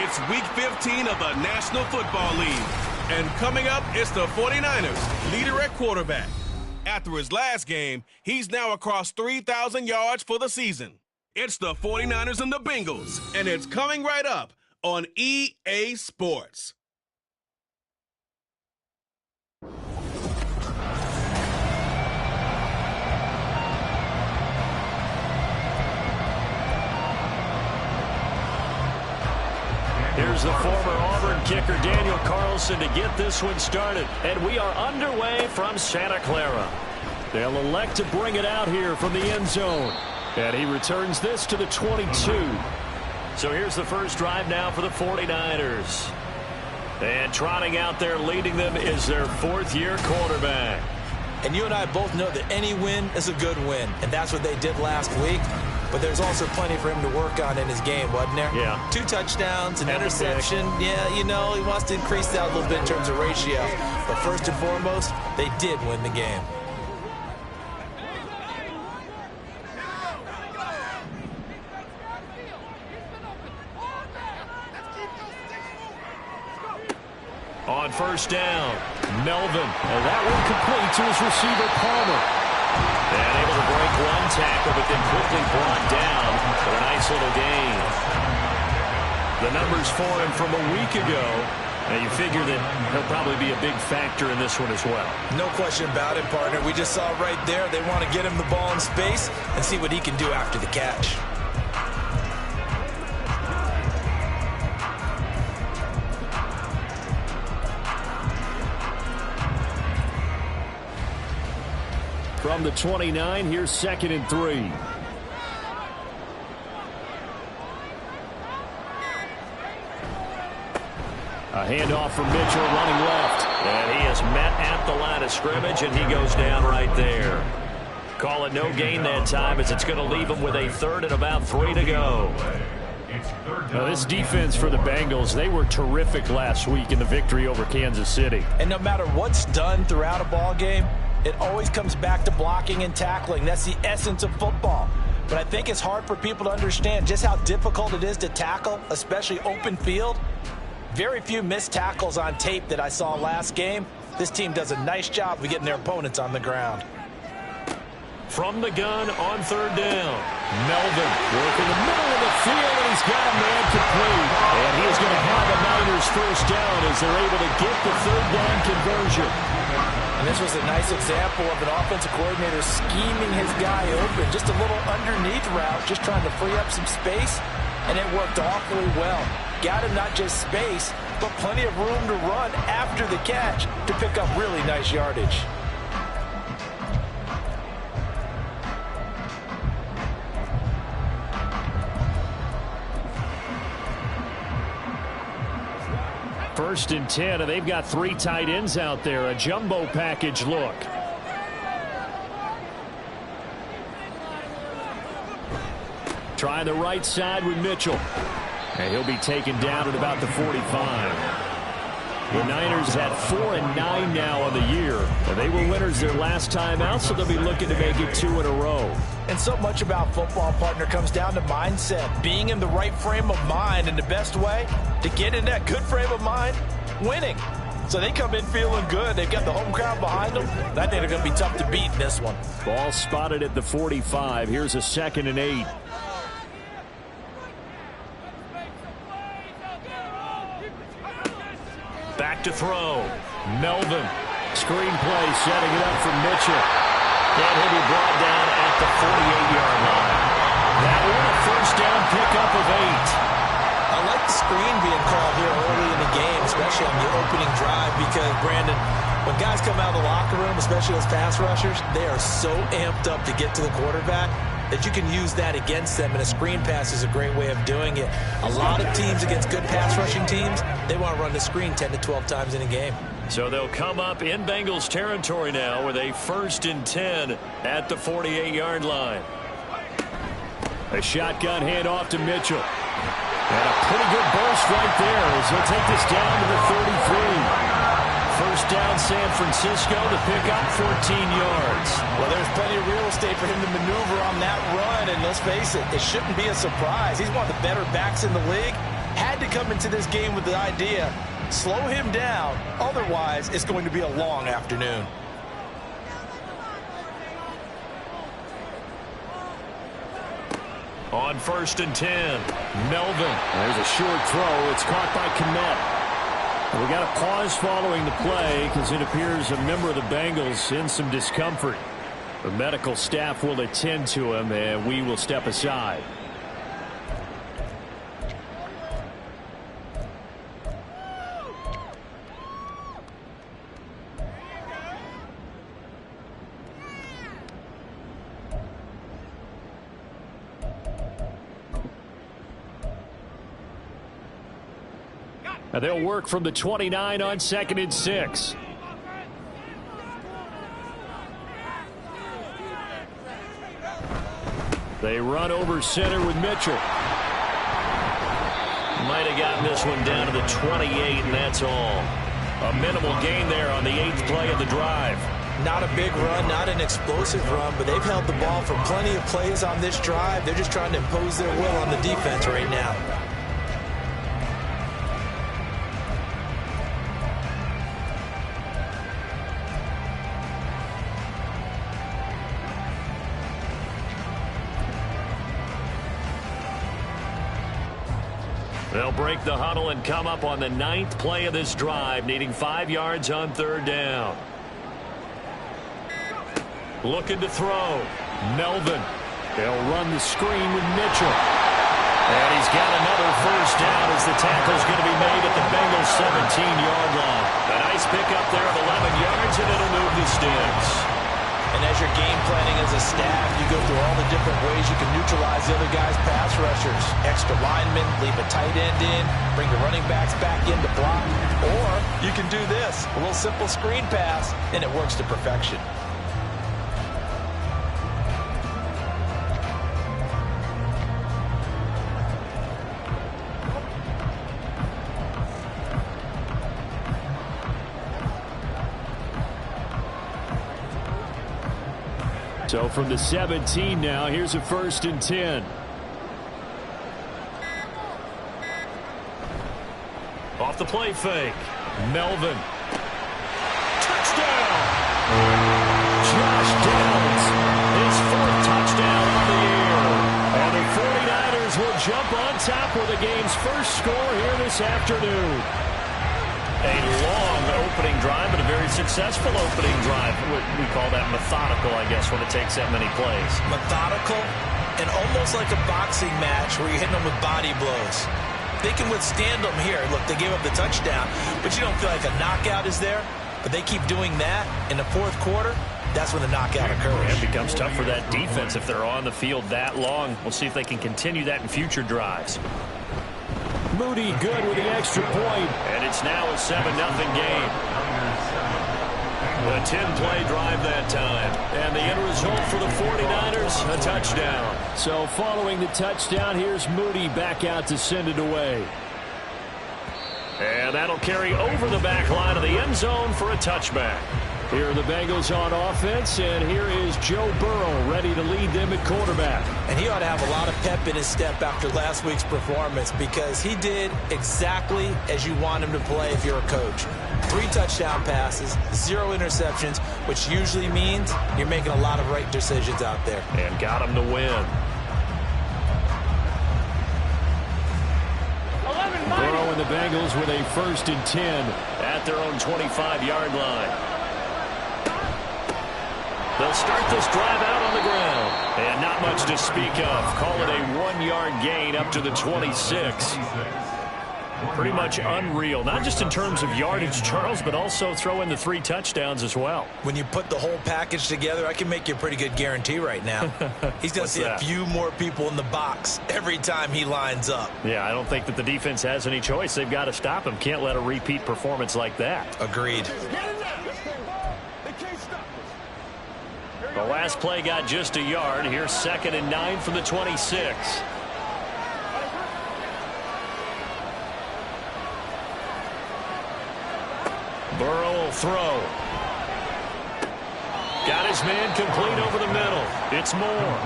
It's Week 15 of the National Football League. And coming up, it's the 49ers, leader at quarterback. After his last game, he's now across 3,000 yards for the season. It's the 49ers and the Bengals, and it's coming right up on EA Sports. Here's the former Auburn kicker Daniel Carlson to get this one started. And we are underway from Santa Clara. They'll elect to bring it out here from the end zone. And he returns this to the 22. So here's the first drive now for the 49ers. And trotting out there leading them is their fourth-year quarterback. And you and I both know that any win is a good win. And that's what they did last week. But there's also plenty for him to work on in his game, wasn't there? Yeah. 2 touchdowns, an interception. Yeah, you know, he wants to increase that a little bit in terms of ratio. But first and foremost, they did win the game. On first down, Melvin. And that one complete to his receiver, Palmer. And able to break one tackle, but then quickly brought down for a nice little gain. The numbers for him from a week ago. And you figure that he'll probably be a big factor in this one as well. No question about it, partner. We just saw right there they want to get him the ball in space and see what he can do after the catch. From the 29, here's 2nd and 3. A handoff from Mitchell running left. And he is met at the line of scrimmage, and he goes down right there. Call it no gain that time, as it's going to leave him with a 3rd and about 3 to go. Now, this defense for the Bengals, they were terrific last week in the victory over Kansas City. And no matter what's done throughout a ball game, it always comes back to blocking and tackling. That's the essence of football. But I think it's hard for people to understand just how difficult it is to tackle, especially open field. Very few missed tackles on tape that I saw last game. This team does a nice job of getting their opponents on the ground. From the gun on 3rd down, Melvin working the middle of the field, and he's got a man complete. And he is going to have a Niners first down as they're able to get the 3rd down conversion. And this was a nice example of an offensive coordinator scheming his guy open. Just a little underneath route, just trying to free up some space, and it worked awfully well. Got him not just space, but plenty of room to run after the catch to pick up really nice yardage. First and 10, and they've got 3 tight ends out there. A jumbo package look. Trying the right side with Mitchell. And he'll be taken down at about the 45. The Niners at 4-9 now on the year. And they were winners their last time out, so they'll be looking to make it 2 in a row. And so much about football, partner, comes down to mindset. Being in the right frame of mind, and the best way to get in that good frame of mind, winning. So they come in feeling good. They've got the home crowd behind them. I think they're going to be tough to beat in this one. Ball spotted at the 45. Here's a 2nd and 8. Back to throw. Melvin. Screen play, setting it up for Mitchell. And he'll be brought down at the 48-yard line. That one a first down pickup of 8. I like the screen being called here early in the game, especially on the opening drive, because, Brandon, when guys come out of the locker room, especially those pass rushers, they are so amped up to get to the quarterback that you can use that against them, and a screen pass is a great way of doing it. A lot of teams against good pass rushing teams, they want to run the screen 10 to 12 times in a game. So they'll come up in Bengals territory now with a 1st and 10 at the 48-yard line. A shotgun handoff to Mitchell. And a pretty good burst right there as he'll take this down to the 33. First down, San Francisco to pick up 14 yards. Well, there's plenty of real estate for him to maneuver on that run, and let's face it, it shouldn't be a surprise. He's one of the better backs in the league. Had to come into this game with the idea, slow him down, otherwise it's going to be a long afternoon. On 1st and 10, Melvin. There's a short throw. It's caught by Kmet. We got a pause following the play because it appears a member of the Bengals in some discomfort. The medical staff will attend to him, and we will step aside. And they'll work from the 29 on 2nd and 6. They run over center with Mitchell. Might have gotten this one down to the 28, and that's all. A minimal gain there on the 8th play of the drive. Not a big run, not an explosive run, but they've held the ball for plenty of plays on this drive. They're just trying to impose their will on the defense right now. They'll break the huddle and come up on the 9th play of this drive, needing 5 yards on 3rd down. Looking to throw. Melvin. They'll run the screen with Mitchell. And he's got another 1st down as the tackle's going to be made at the Bengals 17-yard line. A nice pickup there of 11 yards, and it'll move the sticks. And as you're game planning as a staff, you go through all the different ways you can neutralize the other guy's pass rushers. Extra linemen, leave a tight end in, bring the running backs back in to block. Or you can do this, a little simple screen pass, and it works to perfection. So from the 17 now, here's a 1st and 10. Off the play fake. Melvin. Touchdown! Josh Downs. His 4th touchdown on the year. And the 49ers will jump on top with the game's first score here this afternoon. A long opening drive, but a very successful opening drive. We call that methodical, I guess, when it takes that many plays. Methodical and almost like a boxing match where you're hitting them with body blows. They can withstand them here. Look, they gave up the touchdown, but you don't feel like a knockout is there. But they keep doing that in the 4th quarter. That's when the knockout occurs. It becomes tough for that defense if they're on the field that long. We'll see if they can continue that in future drives. Moody good with the extra point. And it's now a 7-0 game. A 10-play drive that time. And the end result for the 49ers, a touchdown. So following the touchdown, here's Moody back out to send it away. And that'll carry over the back line of the end zone for a touchback. Here are the Bengals on offense, and here is Joe Burrow ready to lead them at quarterback. And he ought to have a lot of pep in his step after last week's performance because he did exactly as you want him to play if you're a coach. 3 touchdown passes, 0 interceptions, which usually means you're making a lot of right decisions out there. And got him to win. Burrow and the Bengals with a 1st and 10 at their own 25-yard line. They'll start this drive out on the ground. And not much to speak of. Call it a 1-yard gain up to the 26. Pretty much unreal. Not just in terms of yardage, Charles, but also throw in the 3 touchdowns as well. When you put the whole package together, I can make you a pretty good guarantee right now. He's going to see a few more people in the box every time he lines up. Yeah, I don't think that the defense has any choice. They've got to stop him. Can't let a repeat performance like that. Agreed. The last play got just a yard. Here's 2nd and 9 from the 26. Burrow will throw. Got his man complete over the middle. It's Moore.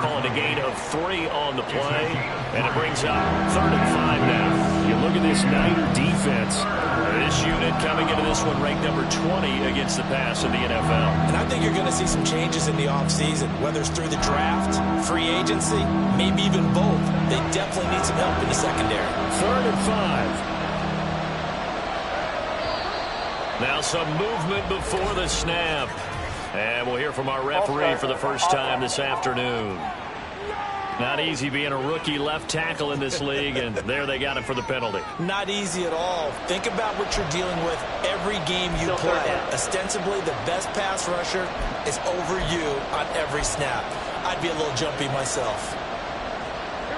Calling a gain of 3 on the play. And it brings up 3rd and 5 now. look at this Niner defense. This unit coming into this one ranked number 20 against the pass in the NFL. And I think you're going to see some changes in the offseason, whether it's through the draft, free agency, maybe even both. They definitely need some help in the secondary. 3rd and 5. Now some movement before the snap. And we'll hear from our referee for the first time this afternoon. Not easy being a rookie left tackle in this league, and there they got it for the penalty. Not easy at all. Think about what you're dealing with every game you play. Ostensibly, the best pass rusher is over you on every snap. I'd be a little jumpy myself.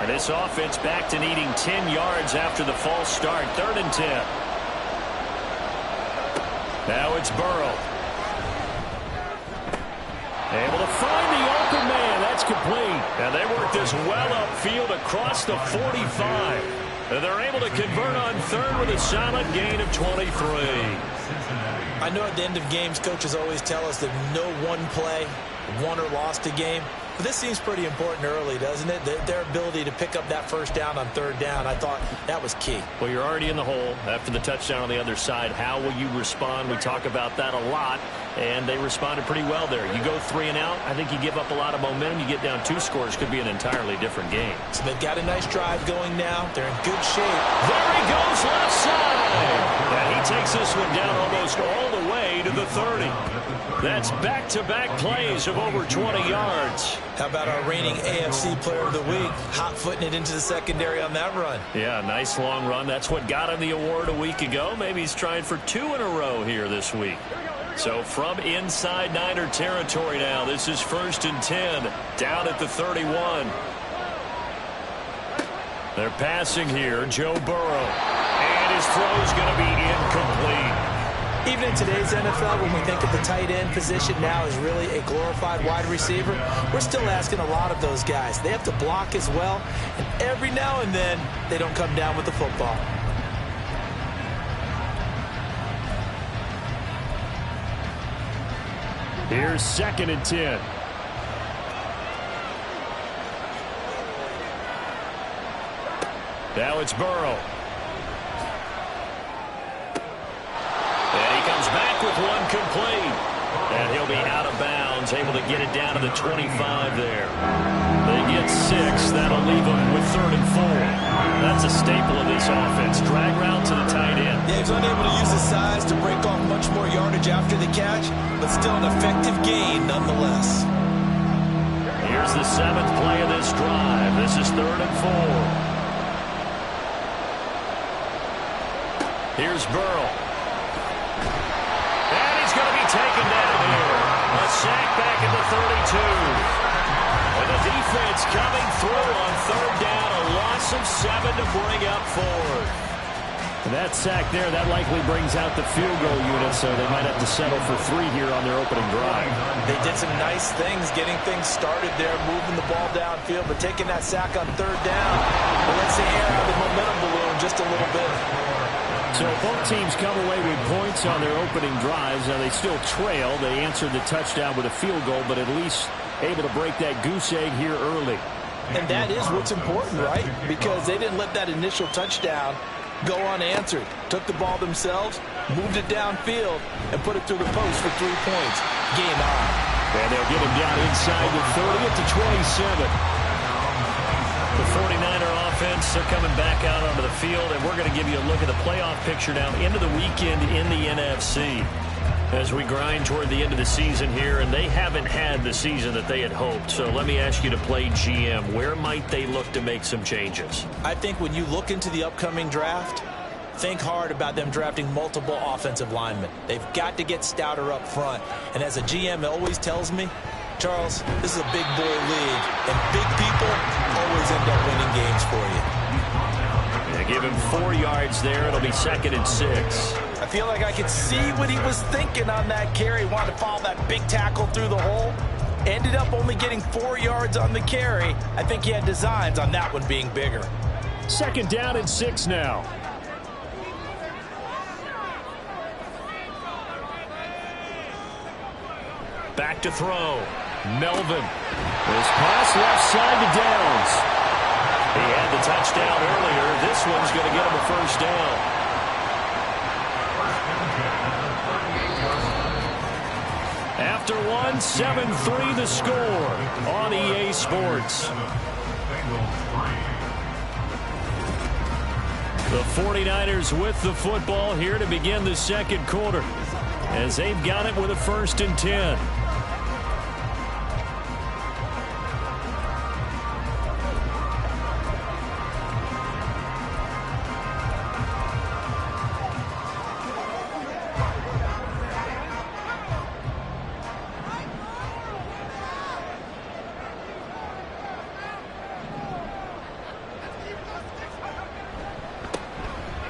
And this offense back to needing 10 yards after the false start. 3rd and 10. Now it's Burrow. Able to find the open man. That's complete. And they work this well upfield across the 45. And they're able to convert on 3rd with a solid gain of 23. I know at the end of games, coaches always tell us that no one play won or lost a game. But this seems pretty important early, doesn't it? Their ability to pick up that first down on 3rd down, I thought that was key. Well, you're already in the hole after the touchdown on the other side. How will you respond? We talk about that a lot, and they responded pretty well there. You go 3 and out, I think you give up a lot of momentum. You get down 2 scores, could be an entirely different game. So they've got a nice drive going now. They're in good shape. There he goes, left side. And he takes this one down almost all the way to the 30. That's back-to-back plays of over 20 yards. How about our reigning AFC Player of the Week, hot-footing it into the secondary on that run? Yeah, nice long run. That's what got him the award a week ago. Maybe he's trying for 2 in a row here this week. So from inside Niner territory now, this is 1st and 10, down at the 31. They're passing here, Joe Burrow. And his throw's going to be incomplete. Even in today's NFL, when we think of the tight end position now as really a glorified wide receiver, we're still asking a lot of those guys. They have to block as well, and every now and then, they don't come down with the football. Here's 2nd and 10. Now it's Burrow. And he comes back with one complete. And he'll be out of bounds, able to get it down to the 25 there. They get 6. That'll leave them with 3rd and 4. That's a staple of this offense. Drag route to the tight end. Yeah, he's unable to use his size to break off much more yardage after the catch, but still an effective gain nonetheless. Here's the 7th play of this drive. This is 3rd and 4. Here's Burrow. And he's going to be taken down here. A sack back at the 32. And the defense coming through on 3rd down. A loss of 7 to bring up 4th. That sack there, that likely brings out the field goal unit, so they might have to settle for 3 here on their opening drive. They did some nice things getting things started there, moving the ball downfield, but taking that sack on 3rd down, well, let's say air out the momentum balloon just a little bit. So both teams come away with points on their opening drives. Now they still trail. They answered the touchdown with a field goal, but at least able to break that goose egg here early. And that is what's important, right? Because they didn't let that initial touchdown go unanswered. Took the ball themselves, moved it downfield, and put it through the post for 3 points. Game on. And they'll get him down inside the 30 at the 27. The 49er offense, they're coming back out onto the field, and we're going to give you a look at the playoff picture now into the weekend in the NFC. As we grind toward the end of the season here, and they haven't had the season that they had hoped. So let me ask you to play GM. Where might they look to make some changes? I think when you look into the upcoming draft, think hard about them drafting multiple offensive linemen. They've got to get stouter up front. And as a GM, it always tells me, Charles, this is a big boy league, and big people always end up winning games for you. They give him 4 yards there. It'll be 2nd and 6. I feel like I could see what he was thinking on that carry. Wanted to follow that big tackle through the hole. Ended up only getting 4 yards on the carry. I think he had designs on that one being bigger. 2nd down and 6 now. Back to throw. Melvin. His pass left side to Downs. He had the touchdown earlier. This this one's going to get him a first down. After one, 7-3 the score on EA Sports. The 49ers with the football here to begin the second quarter, as they've got it with a 1st and 10.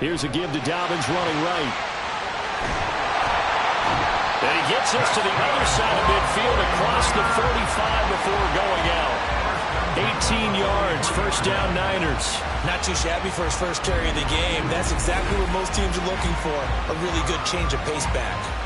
Here's a give to Dobbins running right. And he gets us to the other side of midfield across the 45 before going out. 18 yards, first down Niners. Not too shabby for his first carry of the game. That's exactly what most teams are looking for. A really good change of pace back.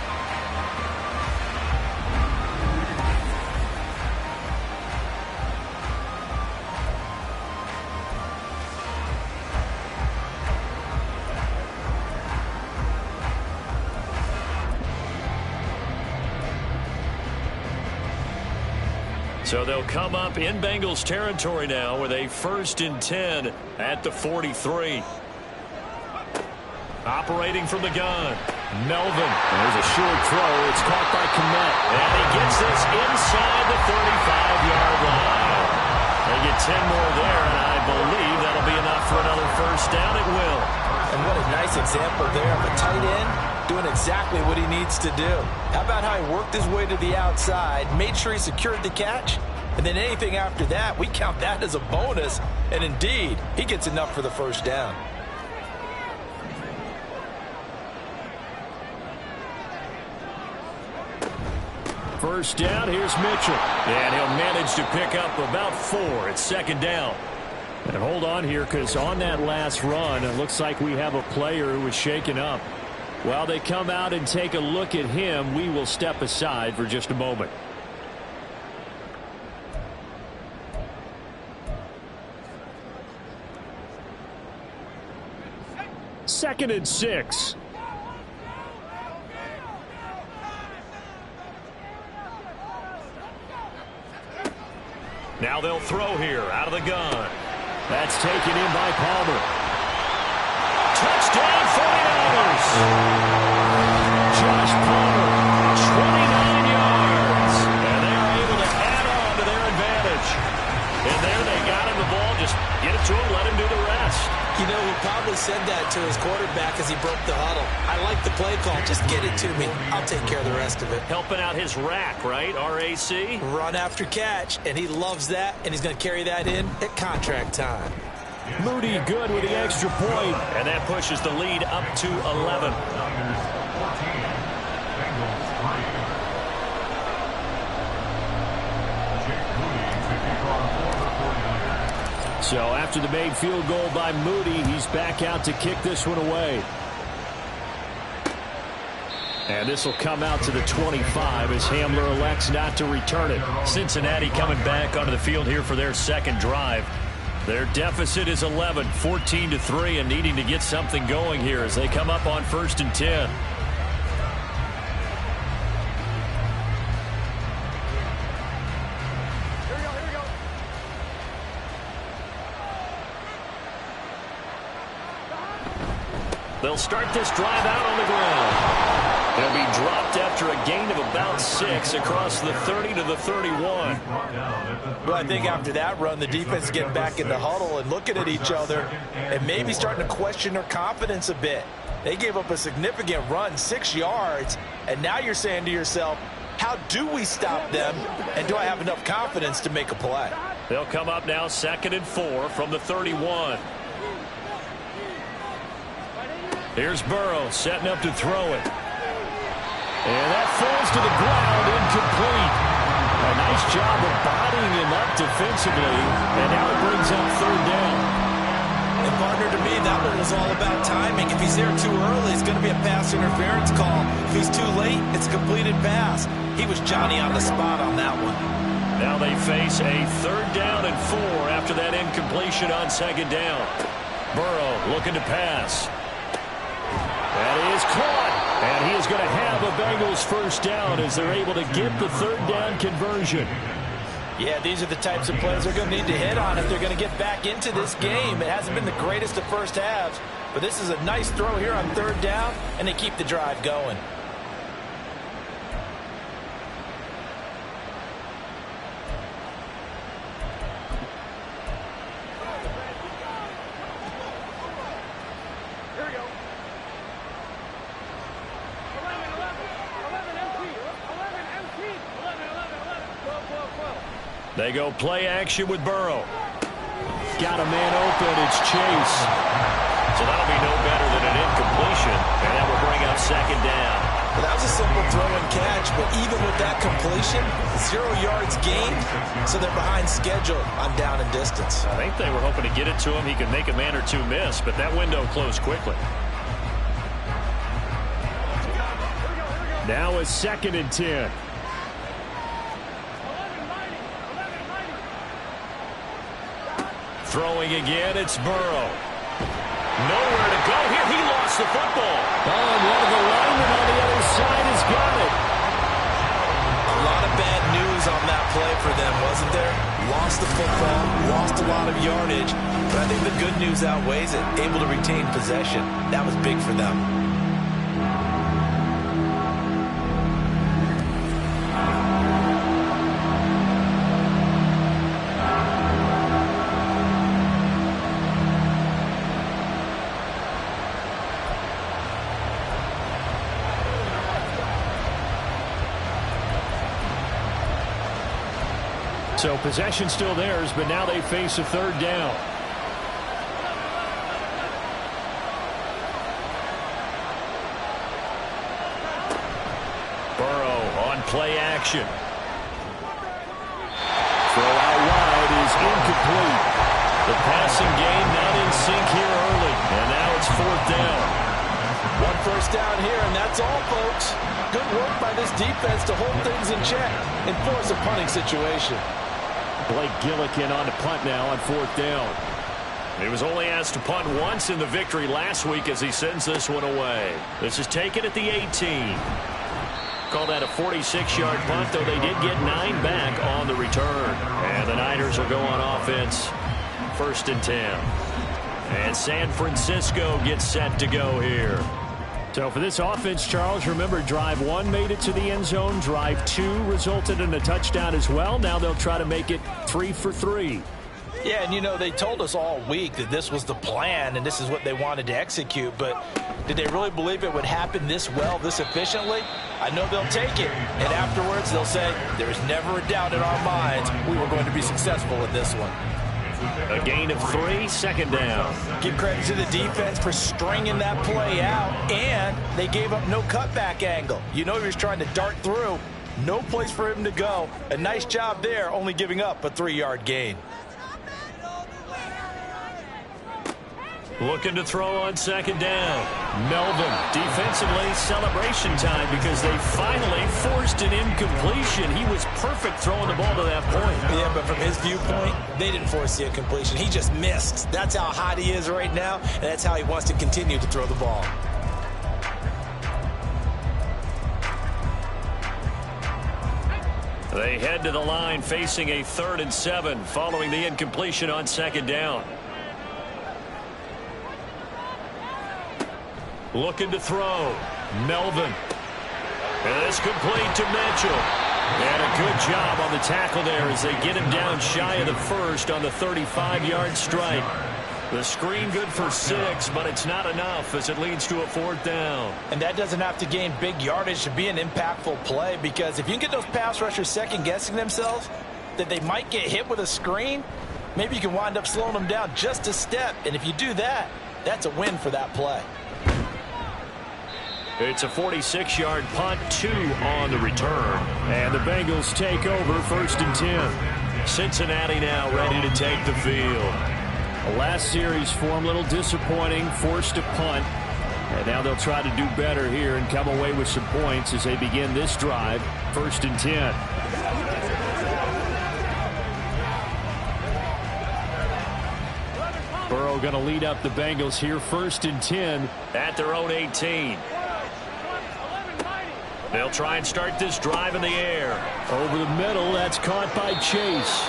So they'll come up in Bengals territory now with a 1st and 10 at the 43. Operating from the gun, Melvin. There's a short throw. It's caught by Kmet. And he gets this inside the 35-yard line. They get 10 more there, and I believe that'll be enough for another first down. It will. And what a nice example there of a tight end doing exactly what he needs to do. How about how he worked his way to the outside, made sure he secured the catch, and then anything after that, we count that as a bonus. And indeed, he gets enough for the first down. First down, here's Mitchell. And he'll manage to pick up about 4. It's 2nd down. And hold on here, because on that last run, it looks like we have a player who was shaken up. While they come out and take a look at him, we will step aside for just a moment. Second and 6. Now they'll throw here out of the gun. That's taken in by Palmer. Touchdown 49ers! Josh Palmer, 29 yards. And they are able to add on to their advantage. And there they got him the ball. Just get it to him, let him do the rest. You know, he probably said that to his quarterback as he broke the huddle. I like the play call. Just get it to me. I'll take care of the rest of it. Helping out his rack, right? RAC? Run after catch, and he loves that, and he's going to carry that in at contract time. Moody good with the extra point, and that pushes the lead up to 11. So after the made field goal by Moody, he's back out to kick this one away. And this will come out to the 25 as Hamler elects not to return it. Cincinnati coming back onto the field here for their second drive. Their deficit is 11, 14-3, and needing to get something going here as they come up on 1st and 10. They'll start this drive out on the ground. They'll be dropped after a gain of about 6 across the 30 to the 31. Well, I think after that run, the defense is getting back in the huddle and looking at each other and maybe starting to question their confidence a bit. They gave up a significant run, 6 yards, and now you're saying to yourself, how do we stop them, and do I have enough confidence to make a play? They'll come up now 2nd and 4 from the 31. Here's Burrow setting up to throw it. And that falls to the ground, incomplete. A nice job of bodying him up defensively, and now it brings up 3rd down. And partner, to me, that one was all about timing. If he's there too early, it's going to be a pass interference call. If he's too late, it's a completed pass. He was Johnny on the spot on that one. Now they face a 3rd down and 4 after that incompletion on 2nd down. Burrow looking to pass. That is caught. And he is going to have a Bengals first down as they're able to get the third down conversion. Yeah, these are the types of plays they're going to need to hit on if they're going to get back into this game. It hasn't been the greatest of first halves, but this is a nice throw here on third down, and they keep the drive going. They go play action with Burrow. Got a man open. It's Chase. So that'll be no better than an incompletion. And that will bring up second down. Well, that was a simple throw and catch, but even with that completion, 0 yards gained, so they're behind schedule on down and distance. I think they were hoping to get it to him. He could make a man or two miss, but that window closed quickly. Now it's 2nd and 10. Throwing again, it's Burrow. Nowhere to go here. He lost the football. Oh, and one of the linemen on the other side has got it. A lot of bad news on that play for them, wasn't there? Lost the football, lost a lot of yardage, but I think the good news outweighs it. Able to retain possession. That was big for them. So possession still theirs, but now they face a third down. Burrow on play action. Throw out wide is incomplete. The passing game not in sync here early, and now it's 4th down. One first down here, and that's all, folks. Good work by this defense to hold things in check and force a punting situation. Blake Gillikin on to punt now on 4th down. He was only asked to punt once in the victory last week as he sends this one away. This is taken at the 18. Call that a 46-yard punt, though they did get 9 back on the return. And the Niners will go on offense, 1st and 10. And San Francisco gets set to go here. So for this offense, Charles, remember drive 1 made it to the end zone. Drive 2 resulted in a touchdown as well. Now they'll try to make it 3 for 3. Yeah, and you know, they told us all week that this was the plan and this is what they wanted to execute, but did they really believe it would happen this well, this efficiently? I know they'll take it, and afterwards they'll say, there's never a doubt in our minds we were going to be successful with this one. A gain of 3, 2nd down. Give credit to the defense for stringing that play out, and they gave up no cutback angle. You know he was trying to dart through. No place for him to go. A nice job there, only giving up a 3-yard gain. Looking to throw on 2nd down. Melvin, defensively, celebration time because they finally forced an incompletion. He was perfect throwing the ball to that point. Yeah, but from his viewpoint, they didn't force the incompletion. He just missed. That's how hot he is right now, and that's how he wants to continue to throw the ball. They head to the line facing a 3rd and 7 following the incompletion on 2nd down. Looking to throw. Melvin. And it's complete to Mitchell. And a good job on the tackle there as they get him down shy of the 1st on the 35-yard strike. The screen good for 6, but it's not enough as it leads to a 4th down. And that doesn't have to gain big yardage to be an impactful play, because if you can get those pass rushers second-guessing themselves that they might get hit with a screen, maybe you can wind up slowing them down just a step. And if you do that, that's a win for that play. It's a 46-yard punt, 2 on the return. And the Bengals take over 1st and 10. Cincinnati now ready to take the field. The last series for them, a little disappointing, forced a punt. And now they'll try to do better here and come away with some points as they begin this drive, 1st and 10. Burrow going to lead up the Bengals here, 1st and 10 at their own 18. They'll try and start this drive in the air. Over the middle, that's caught by Chase.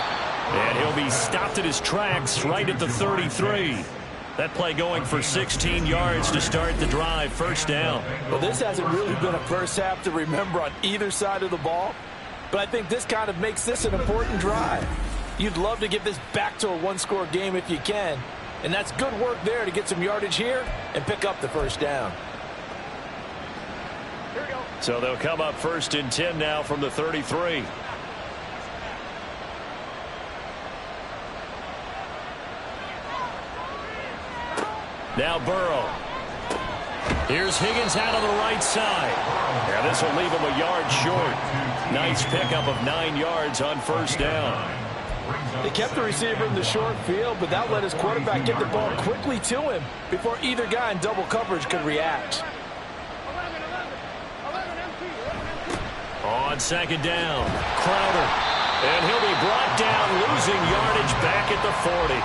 And he'll be stopped at his tracks right at the 33. That play going for 16 yards to start the drive, 1st down. Well, this hasn't really been a first half to remember on either side of the ball, but I think this kind of makes this an important drive. You'd love to get this back to a one-score game if you can, and that's good work there to get some yardage here and pick up the 1st down. So they'll come up 1st and 10 now from the 33. Now Burrow. Here's Higgins out on the right side. Yeah, this will leave him a yard short. Nice pickup of 9 yards on 1st down. They kept the receiver in the short field, but that let his quarterback get the ball quickly to him before either guy in double coverage could react. On 2nd down, Crowder. And he'll be brought down, losing yardage back at the 40.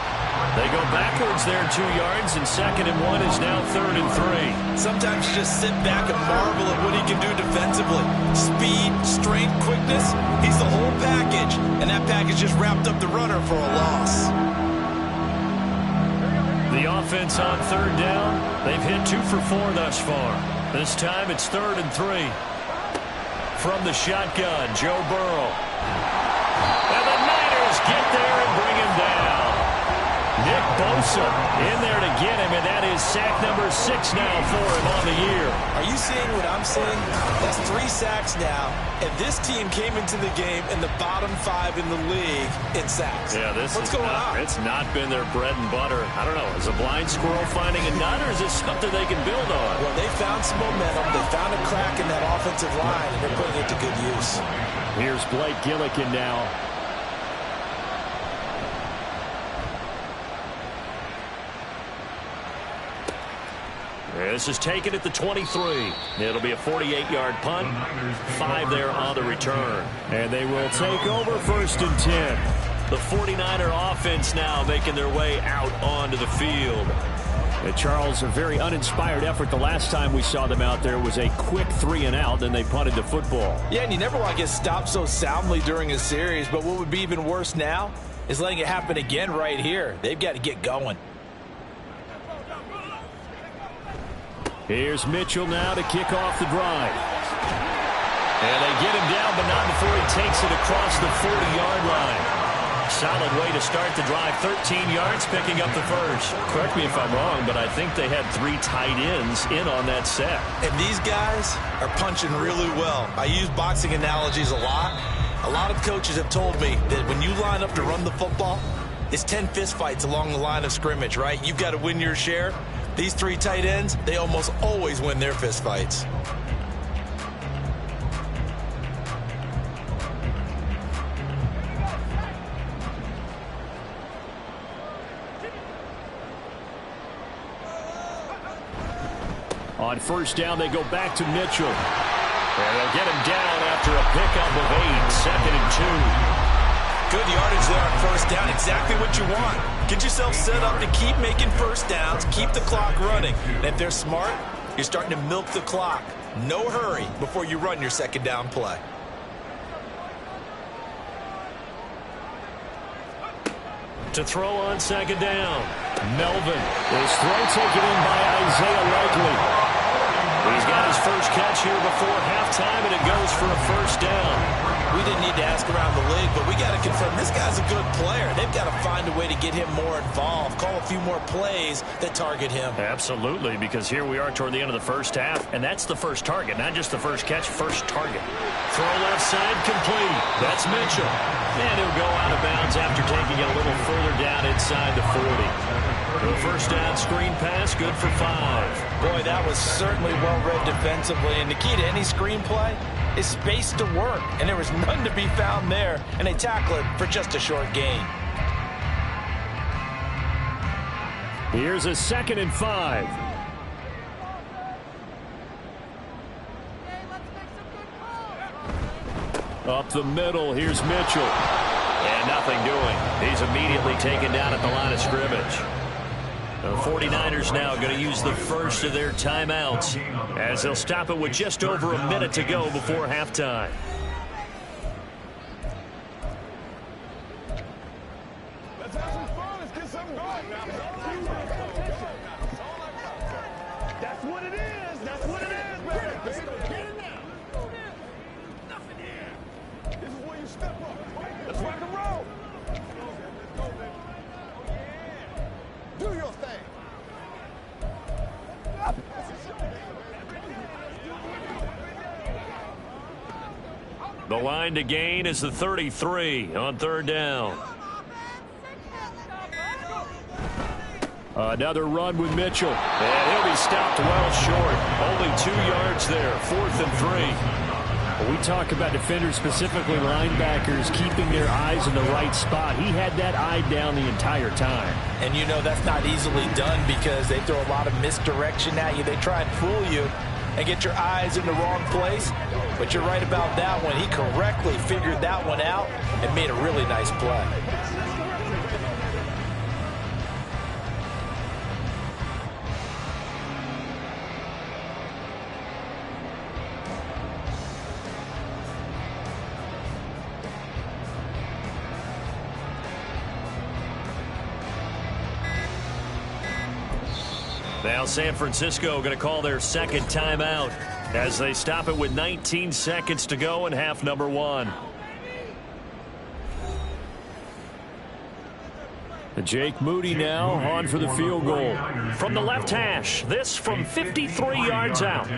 They go backwards there 2 yards, and 2nd and 1 is now 3rd and 3. Sometimes you just sit back and marvel at what he can do defensively. Speed, strength, quickness, he's the whole package. And that package just wrapped up the runner for a loss. The offense on 3rd down, they've hit 2 for 4 thus far. This time it's 3rd and 3. From the shotgun, Joe Burrow. And the Niners get there and bring him down. Nick Bosa in there to get him, and that is sack number 6 now for him on the year. Are you seeing what I'm seeing? That's 3 sacks now, and this team came into the game in the bottom 5 in the league in sacks. Yeah, What's going on? It's not been their bread and butter. I don't know. Is a blind squirrel finding a nut, or is this something they can build on? Well, they found some momentum. They found a crack in that offensive line, and they're putting it to good use. Here's Blake Gillikin now. This is taken at the 23. It'll be a 48-yard punt. 5 there on the return. And they will take over 1st and 10. The 49er offense now making their way out onto the field. Charles, a very uninspired effort. The last time we saw them out there was a quick 3 and out, then they punted the football. Yeah, and you never want to get stopped so soundly during a series, but what would be even worse now is letting it happen again right here. They've got to get going. Here's Mitchell now to kick off the drive. And they get him down, but not before he takes it across the 40-yard line. Solid way to start the drive. 13 yards, picking up the first. Correct me if I'm wrong, but I think they had 3 tight ends in on that set. And these guys are punching really well. I use boxing analogies a lot. A lot of coaches have told me that when you line up to run the football, it's 10 fistfights along the line of scrimmage, right? You've got to win your share. These 3 tight ends, they almost always win their fistfights. On 1st down, they go back to Mitchell. And they'll get him down after a pickup of 8, 2nd and 2. Good yardage there on 1st down, exactly what you want. Get yourself set up to keep making 1st downs, keep the clock running. And if they're smart, you're starting to milk the clock. No hurry before you run your 2nd down play. To throw on 2nd down, Melvin. His throw taken in by Isaiah Likely. He's got his first catch here before halftime, and it goes for a 1st down. We didn't need to ask around the league, but we got to confirm this guy's a good player. They've got to find a way to get him more involved, call a few more plays that target him. Absolutely, because here we are toward the end of the first half, and that's the first target, not just the first catch, first target. Throw left side, complete. That's Mitchell. And he'll go out of bounds after taking it a little further down inside the 40. The 1st down screen pass, good for 5. Boy, that was certainly well-read defensively, and the key to any screen play is space to work, and there was none to be found there, and they tackle it for just a short gain. Here's a 2nd and 5. Up the middle, here's Mitchell. And nothing doing. He's immediately taken down at the line of scrimmage. The 49ers now going to use the first of their timeouts as they'll stop it with just over a minute to go before halftime. Let's have some fun. Let's get something going now. That's what it is. That's what it is, baby. Get it now. Nothing here. This is where you step up. Let's rock and roll. Do your thing. The line to gain is the 33 on third down. Another run with Mitchell. And he'll be stopped well short. Only 2 yards there. 4th and 3. We talk about defenders, specifically linebackers, keeping their eyes in the right spot. He had that eye down the entire time. And you know that's not easily done because they throw a lot of misdirection at you. They try and fool you and get your eyes in the wrong place. But you're right about that one. He correctly figured that one out and made a really nice play. Now San Francisco going to call their second timeout as they stop it with 19 seconds to go in half number 1. Jake Moody now on for the field goal. From the left hash, this from 53 yards out.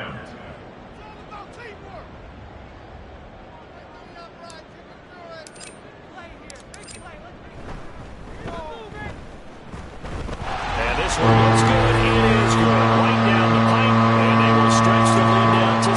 And this one looks good. It is good. Right down the pipe. And they will stretch the lead down to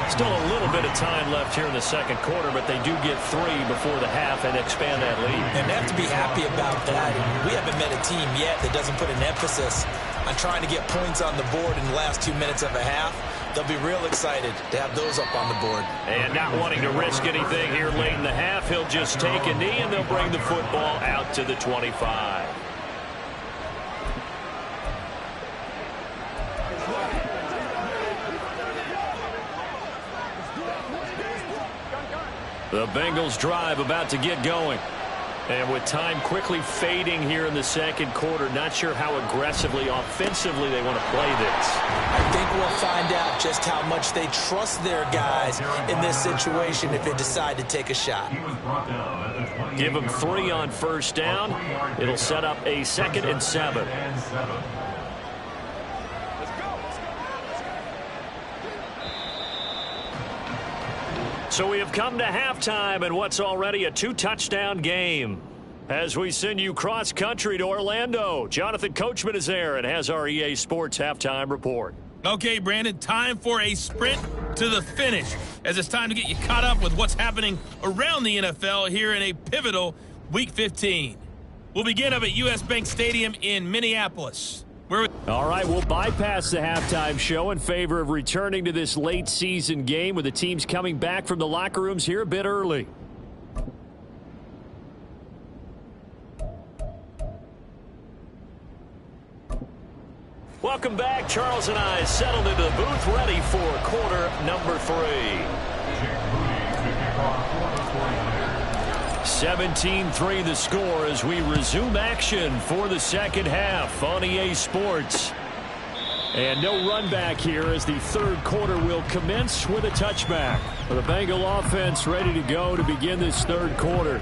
17-3. Still a little bit of time left here in the second quarter, but they do get 3 before the half and expand that lead. And they have to be happy about that. We haven't met a team yet that doesn't put an emphasis on trying to get points on the board in the last 2 minutes of a half. They'll be real excited to have those up on the board. And not wanting to risk anything here late in the half, he'll just take a knee and they'll bring the football out to the 25. The Bengals drive about to get going. And with time quickly fading here in the second quarter, not sure how aggressively, offensively they want to play this. I think we'll find out just how much they trust their guys in this situation if they decide to take a shot. Give them 3 on first down. It'll set up a 2nd and 7. So we have come to halftime in what's already a 2-touchdown game. As we send you cross-country to Orlando, Jonathan Coachman is there and has our EA Sports halftime report. Okay, Brandon, time for a sprint to the finish, as it's time to get you caught up with what's happening around the NFL here in a pivotal Week 15. We'll begin up at U.S. Bank Stadium in Minneapolis. All right, we'll bypass the halftime show in favor of returning to this late season game with the teams coming back from the locker rooms here a bit early. Welcome back. Charles and I settled into the booth ready for quarter number 3. 17-3 the score as we resume action for the second half on EA Sports. And no run back here as the third quarter will commence with a touchback. The Bengal offense ready to go to begin this third quarter.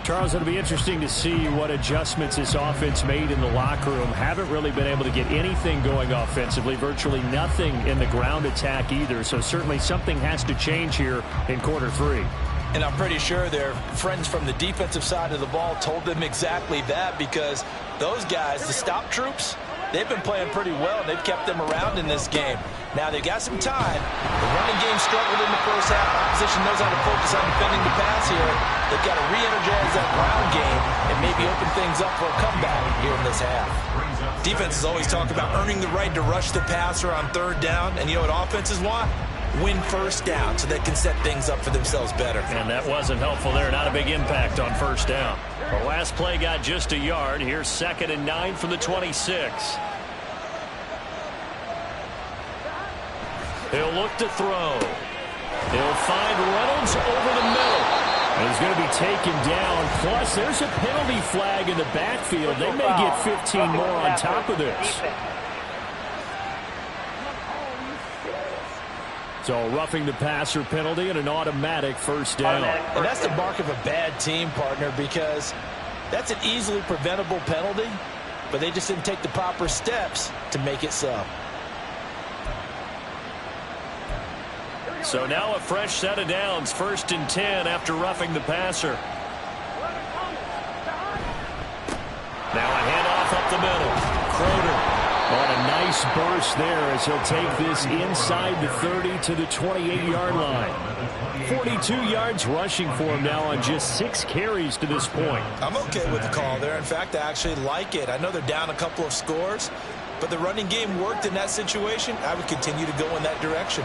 Charles, it'll be interesting to see what adjustments this offense made in the locker room. Haven't really been able to get anything going offensively, virtually nothing in the ground attack either. So certainly something has to change here in quarter 3. And I'm pretty sure their friends from the defensive side of the ball told them exactly that, because those guys, the stop troops, they've been playing pretty well, and they've kept them around in this game. Now, they've got some time. The running game struggled in the first half. Opposition knows how to focus on defending the pass here. They've got to re-energize that ground game and maybe open things up for a comeback here in this half. Defenses always talk about earning the right to rush the passer on third down, and you know what offenses want? win first down so they can set things up for themselves better. And that wasn't helpful there. Not a big impact on first down. The last play got just a yard. Here's 2nd and 9 from the 26. He'll look to throw. He'll find Reynolds over the middle. And he's going to be taken down. Plus, there's a penalty flag in the backfield. They may get 15 more on top of this. So roughing the passer penalty and an automatic first down. And that's the mark of a bad team, partner, because that's an easily preventable penalty, but they just didn't take the proper steps to make it so. So now a fresh set of downs, 1st and 10 after roughing the passer. Now a handoff up the middle. Crowder on a nice burst there as he'll take this inside the 30 to the 28-yard line. 42 yards rushing for him now on just 6 carries to this point. I'm okay with the call there. In fact, I actually like it. I know they're down a couple of scores, but the running game worked in that situation. I would continue to go in that direction.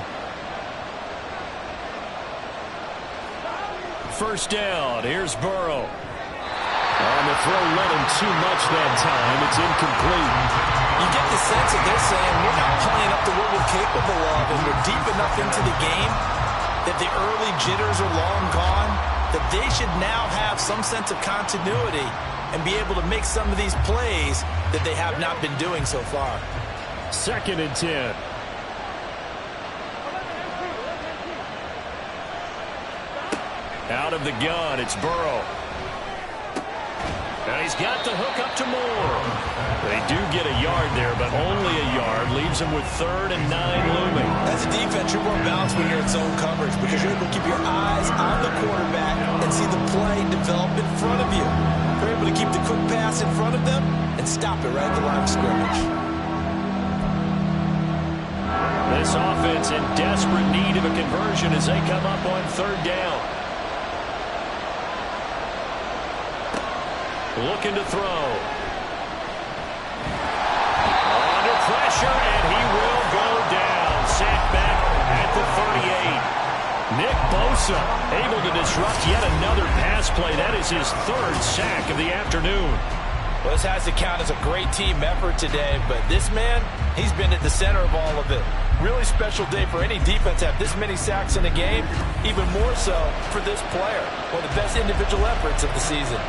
First down, here's Burrow. On the throw, let him too much that time. It's incomplete. You get the sense that they're saying we're not playing up to what we're capable of, and we're deep enough into the game that the early jitters are long gone, that they should now have some sense of continuity and be able to make some of these plays that they have not been doing so far. 2nd and 10. Out of the gun, it's Burrow. Now he's got the hook up to Moore. They do get a yard there, but only a yard. Leaves him with 3rd and 9 looming. As a defense, you're more balanced when you're in zone coverage because you're able to keep your eyes on the quarterback and see the play develop in front of you. You're able to keep the quick pass in front of them and stop it right at the line of scrimmage. This offense in desperate need of a conversion as they come up on 3rd down. Looking to throw. Under pressure, and he will go down. Sacked back at the 38. Nick Bosa able to disrupt yet another pass play. That is his 3rd sack of the afternoon. Well, this has to count as a great team effort today, but this man, he's been at the center of all of it. Really special day for any defense to have this many sacks in a game, even more so for this player. One of the best individual efforts of the season.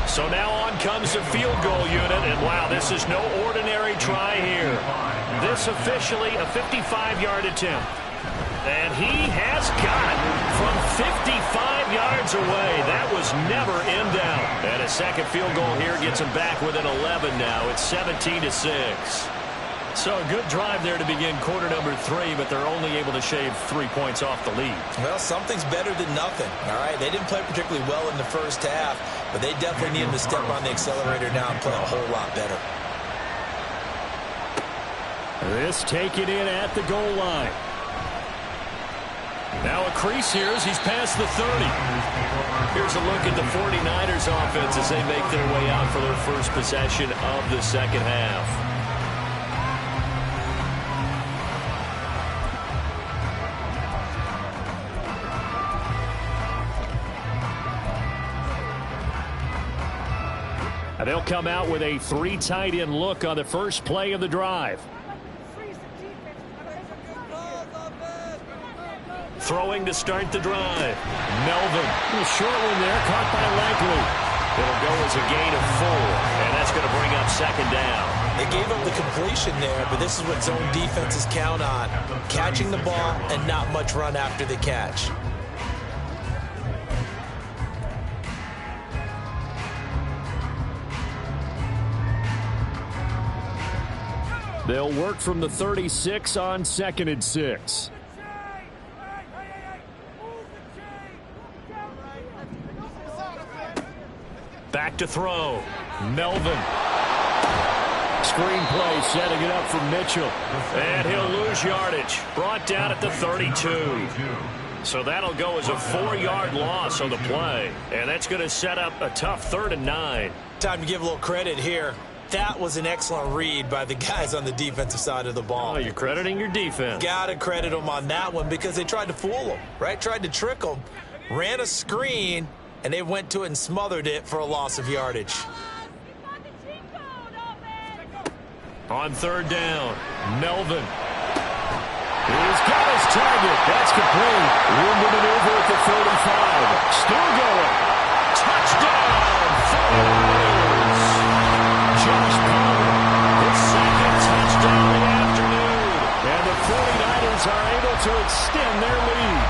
So now on comes the field goal unit, and wow, this is no ordinary try here. This officially a 55-yard attempt. And he has got it from 55 yards away. That was never in doubt. And a second field goal here gets him back within 11 now. It's 17-6. So a good drive there to begin quarter number 3, but they're only able to shave 3 points off the lead. Well, something's better than nothing, all right? They didn't play particularly well in the first half, but they definitely need to step on the accelerator now and play a whole lot better. This taken in at the goal line. Now a crease here as he's past the 30. Here's a look at the 49ers offense as they make their way out for their first possession of the second half. They'll come out with a 3 tight end look on the first play of the drive. Throwing to start the drive. Melvin. A short one there, caught by Langley. It'll go as a gain of 4, and that's going to bring up 2nd down. They gave up the completion there, but this is what zone defenses count on. Catching the ball and not much run after the catch. They'll work from the 36 on 2nd and 6. Back to throw. Melvin. Screenplay setting it up for Mitchell. And he'll lose yardage. Brought down at the 32. So that'll go as a 4-yard loss on the play. And that's going to set up a tough 3rd and 9. Time to give a little credit here. That was an excellent read by the guys on the defensive side of the ball. Oh, you're crediting your defense. Got to credit them on that one because they tried to fool them, right? Tried to trick them, ran a screen, and they went to it and smothered it for a loss of yardage. On third down, Melvin. He's got his target. That's complete. Room to maneuver at the 35. Still going. Touchdown, 49ers. Josh Palmer, his second touchdown of the afternoon. And the 49ers are able to extend their lead.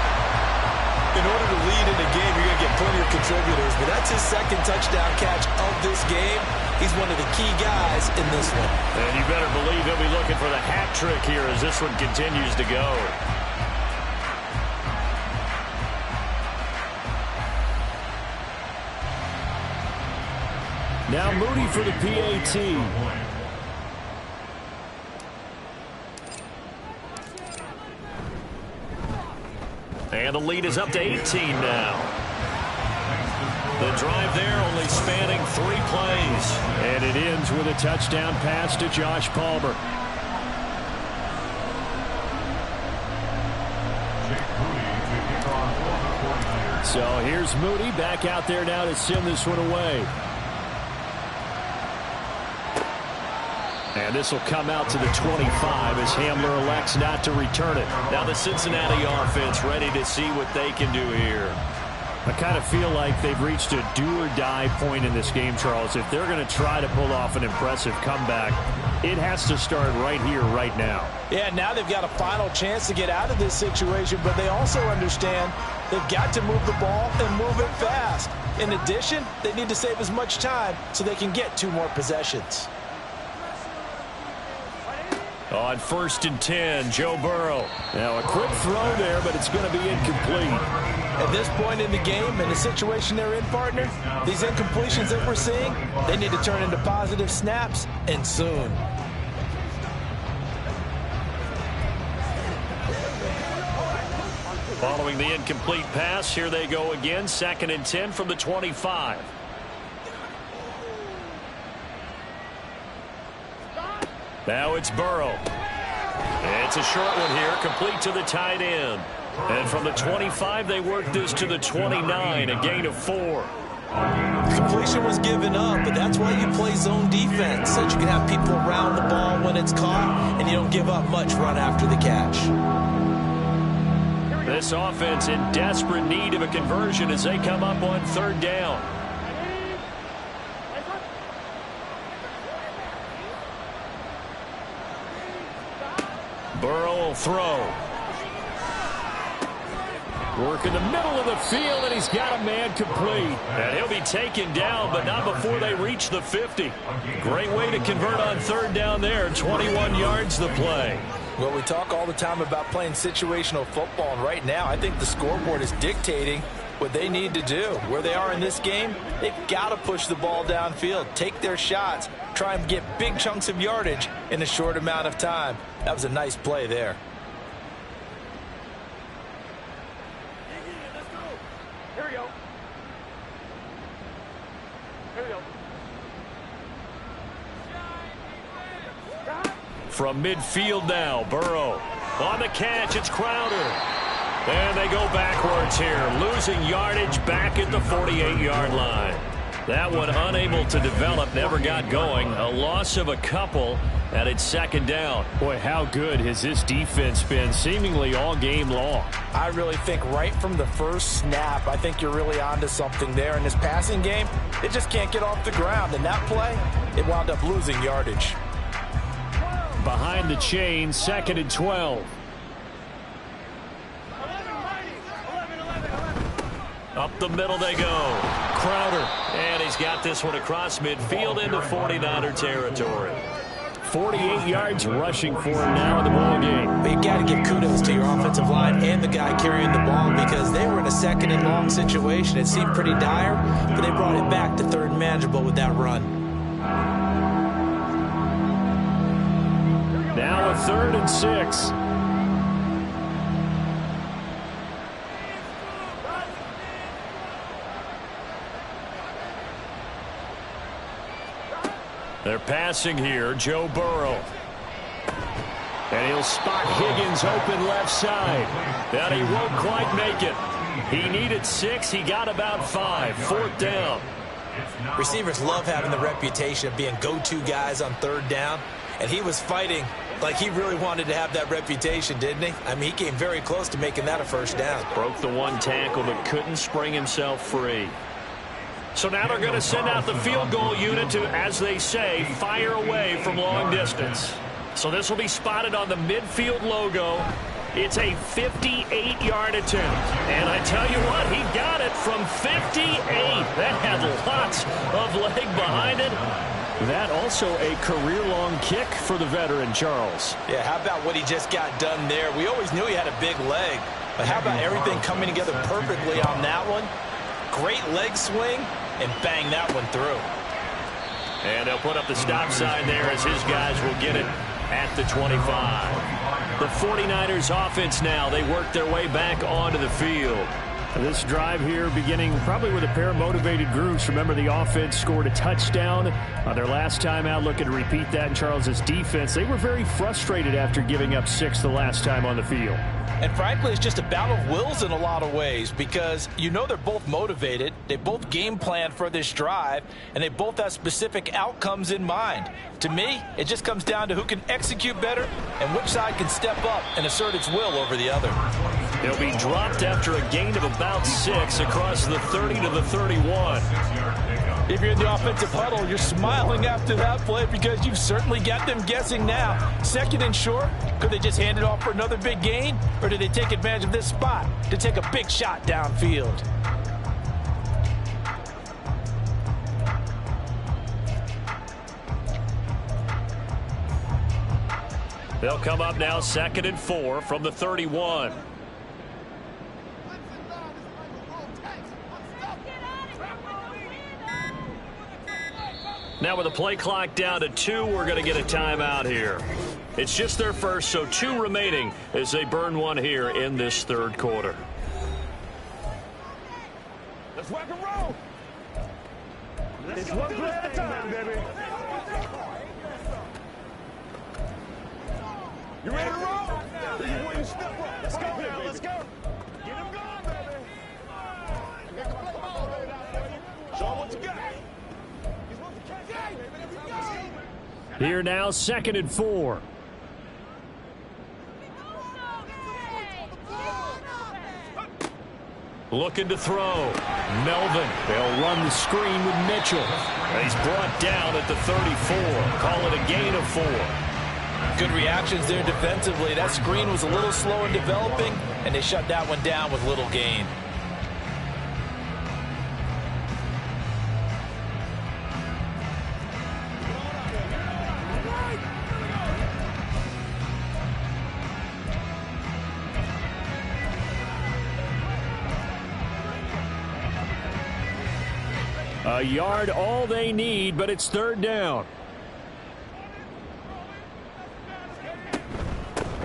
In order to lead in a game, you're going to get plenty of contributors, but that's his second touchdown catch of this game. He's one of the key guys in this one. And you better believe he'll be looking for the hat trick here as this one continues to go. Now Moody for the PAT. And the lead is up to 18 now. The drive there only spanning 3 plays. And it ends with a touchdown pass to Josh Palmer. So here's Moody back out there now to send this one away. And this will come out to the 25 as Hamler elects not to return it. Now the Cincinnati offense ready to see what they can do here. I kind of feel like they've reached a do-or-die point in this game, Charles. If they're going to try to pull off an impressive comeback, it has to start right here, right now. Yeah, now they've got a final chance to get out of this situation, but they also understand they've got to move the ball and move it fast. In addition, they need to save as much time so they can get 2 more possessions. On 1st and 10, Joe Burrow. Now a quick throw there, but it's going to be incomplete. At this point in the game, in the situation they're in, partner, these incompletions that we're seeing, they need to turn into positive snaps, and soon. Following the incomplete pass, here they go again, 2nd and 10 from the 25. Now it's Burrow. It's a short one here, complete to the tight end. And from the 25, they work this to the 29, a gain of 4. Completion was given up, but that's why you play zone defense, so that you can have people around the ball when it's caught, and you don't give up much run after the catch. This offense in desperate need of a conversion as they come up on 3rd down. Burrow will throw. Work in the middle of the field, and he's got a man complete. And he'll be taken down, but not before they reach the 50. Great way to convert on 3rd down there. 21 yards the play. Well, we talk all the time about playing situational football, and right now I think the scoreboard is dictating what they need to do. Where they are in this game, they've got to push the ball downfield, take their shots, try and get big chunks of yardage in a short amount of time. That was a nice play there. Here we go. Here we go. From midfield now, Burrow. On the catch, it's Crowder. And they go backwards here, losing yardage back at the 48-yard line. That one unable to develop, never got going. A loss of a couple, and it's 2nd down. Boy, how good has this defense been seemingly all game long? I really think right from the first snap, I think you're really onto something there. In this passing game, it just can't get off the ground. And that play, it wound up losing yardage. Behind the chain, 2nd and 12. Up the middle they go. Crowder. And he's got this one across midfield into 49er territory. 48 yards rushing for him now in the ball game. But you got to give kudos to your offensive line and the guy carrying the ball because they were in a 2nd and long situation. It seemed pretty dire, but they brought it back to 3rd and manageable with that run. Now a 3rd and 6. They're passing here, Joe Burrow. And he'll spot Higgins open left side. And he won't quite make it. He needed 6. He got about 5. 4th down. Receivers love having the reputation of being go-to guys on 3rd down. And he was fighting like he really wanted to have that reputation, didn't he? I mean, he came very close to making that a 1st down. Broke the 1 tackle but couldn't spring himself free. So now they're going to send out the field goal unit to, as they say, fire away from long distance. So this will be spotted on the midfield logo. It's a 58-yard attempt. And I tell you what, he got it from 58. That had lots of leg behind it. That also a career-long kick for the veteran, Charles. Yeah, how about what he just got done there? We always knew he had a big leg. But how about everything coming together perfectly on that one? Great leg swing, and bang that one through. And they'll put up the stop sign there as his guys will get it at the 25. The 49ers offense now. They work their way back onto the field. This drive here beginning probably with a pair of motivated groups. Remember, the offense scored a touchdown on their last time out. Looking to repeat that in Charles's defense. They were very frustrated after giving up 6 the last time on the field. And frankly, it's just a battle of wills in a lot of ways because you know they're both motivated. They both game planned for this drive, and they both have specific outcomes in mind. To me, it just comes down to who can execute better and which side can step up and assert its will over the other. He'll be dropped after a gain of about 6 across the 30 to the 31. If you're in the offensive huddle, you're smiling after that play because you've certainly got them guessing now. 2nd and short, could they just hand it off for another big gain? Or did they take advantage of this spot to take a big shot downfield? They'll come up now 2nd and 4 from the 31. Now with the play clock down to 2, we're going to get a timeout here. It's just their first, so 2 remaining as they burn one here in this 3rd quarter. Let's rock and roll. It's one play at a time, baby. You ready to roll? This is where you step up. Let's go, man. Let's go. Get him going, baby. I got the ball laid out for you. Show him what you got. He's supposed to catch it, baby. There we go. Here now, 2nd and 4. Looking to throw. Melvin. They'll run the screen with Mitchell. And he's brought down at the 34. Call it a gain of 4. Good reactions there defensively. That screen was a little slow in developing, and they shut that one down with little gain. A yard all they need, but it's 3rd down.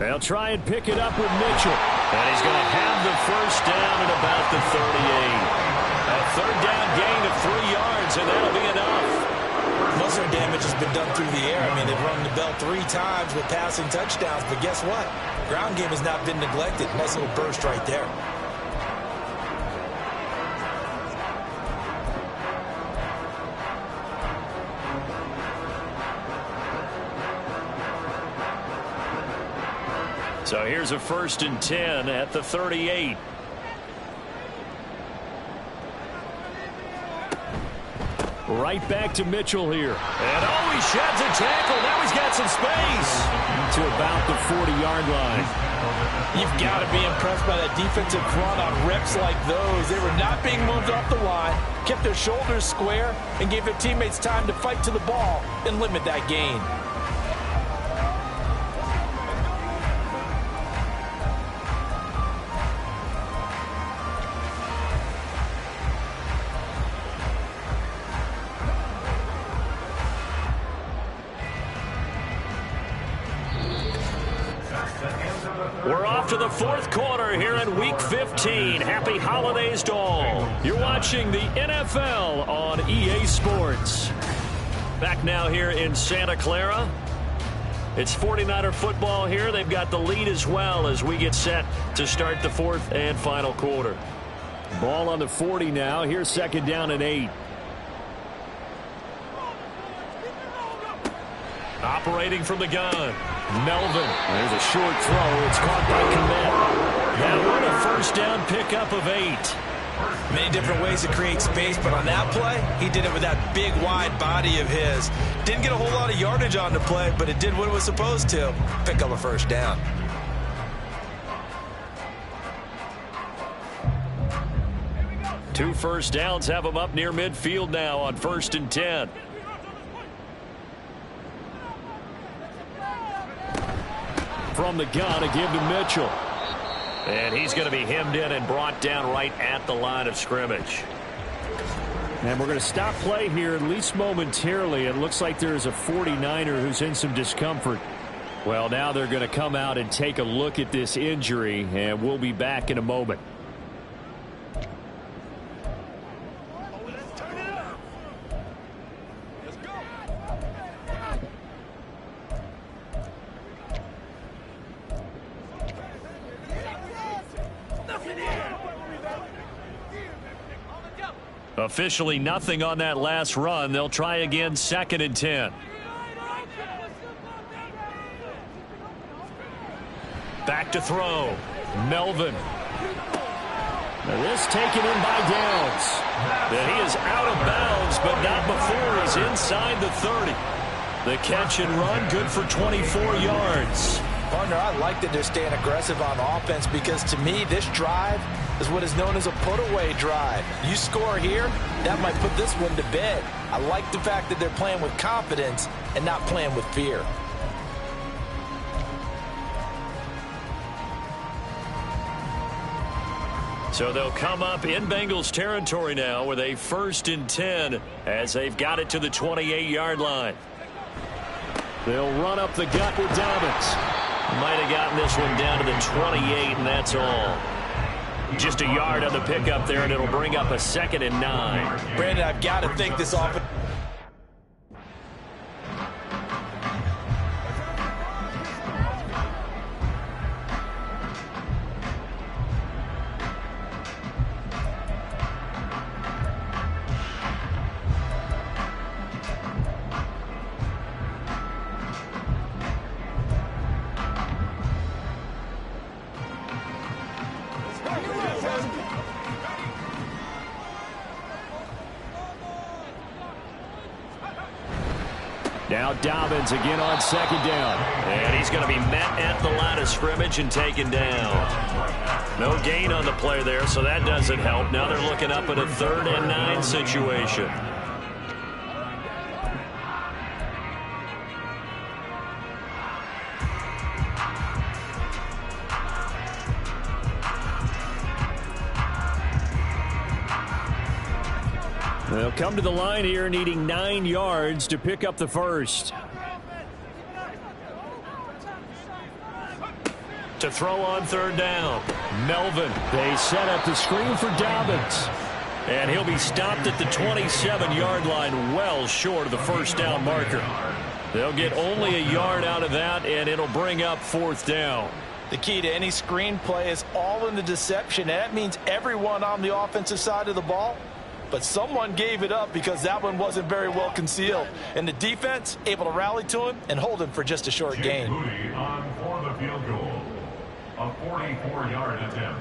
They'll try and pick it up with Mitchell. And he's going to have the 1st down at about the 38. A 3rd down gain of 3 yards, and that'll be enough. Most of their damage has been done through the air. I mean, they've rung the bell 3 times with passing touchdowns, but guess what? Ground game has not been neglected. Nice little burst right there. So here's a 1st and 10 at the 38. Right back to Mitchell here. And oh, he sheds a tackle. Now he's got some space. To about the 40-yard line. You've got to be impressed by that defensive front on reps like those. They were not being moved off the line, kept their shoulders square, and gave their teammates time to fight to the ball and limit that gain. We're off to the 4th quarter here in Week 15. Happy holidays to all. You're watching the NFL on EA Sports. Back now here in Santa Clara. It's 49er football here. They've got the lead as well as we get set to start the fourth and final quarter. Ball on the 40 now. Here's second down and 8. Operating from the gun. Melvin. There's a short throw. It's caught by Komet. That one a first down pickup of 8. Many different ways to create space, but on that play, he did it with that big, wide body of his. Didn't get a whole lot of yardage on the play, but it did what it was supposed to. Pick up a first down. Two first downs have them up near midfield now on 1st and 10. From the gun, a give to Mitchell. And he's going to be hemmed in and brought down right at the line of scrimmage. And we're going to stop play here, at least momentarily. It looks like there's a 49er who's in some discomfort. Well, now they're going to come out and take a look at this injury, and we'll be back in a moment. Officially nothing on that last run. They'll try again, 2nd and 10. Back to throw. Melvin. Now this taken in by Downs. And he is out of bounds, but not before he's inside the 30. The catch and run, good for 24 yards. Partner, I like that they're staying aggressive on offense because to me, this drive is what is known as a put-away drive. You score here, that might put this one to bed. I like the fact that they're playing with confidence and not playing with fear. So they'll come up in Bengals territory now with a 1st and 10 as they've got it to the 28-yard line. They'll run up the gut with Dobbins. Might have gotten this one down to the 28, and that's all. Just a yard on the pickup there, and it'll bring up a 2nd and 9. Brandon, I've got to think this offense. Now Dobbins again on 2nd down. And he's going to be met at the line of scrimmage and taken down. No gain on the play there, so that doesn't help. Now they're looking up at a 3rd and 9 situation. They'll come to the line here needing 9 yards to pick up the first. To throw on 3rd down. Melvin. They set up the screen for Dobbins. And he'll be stopped at the 27-yard line, well short of the first down marker. They'll get only a yard out of that, and it'll bring up 4th down. The key to any screen play is all in the deception, and that means everyone on the offensive side of the ball. But someone gave it up because that one wasn't very well concealed. And the defense able to rally to him and hold him for just a short gain. Moody on for the field goal. A 44-yard attempt.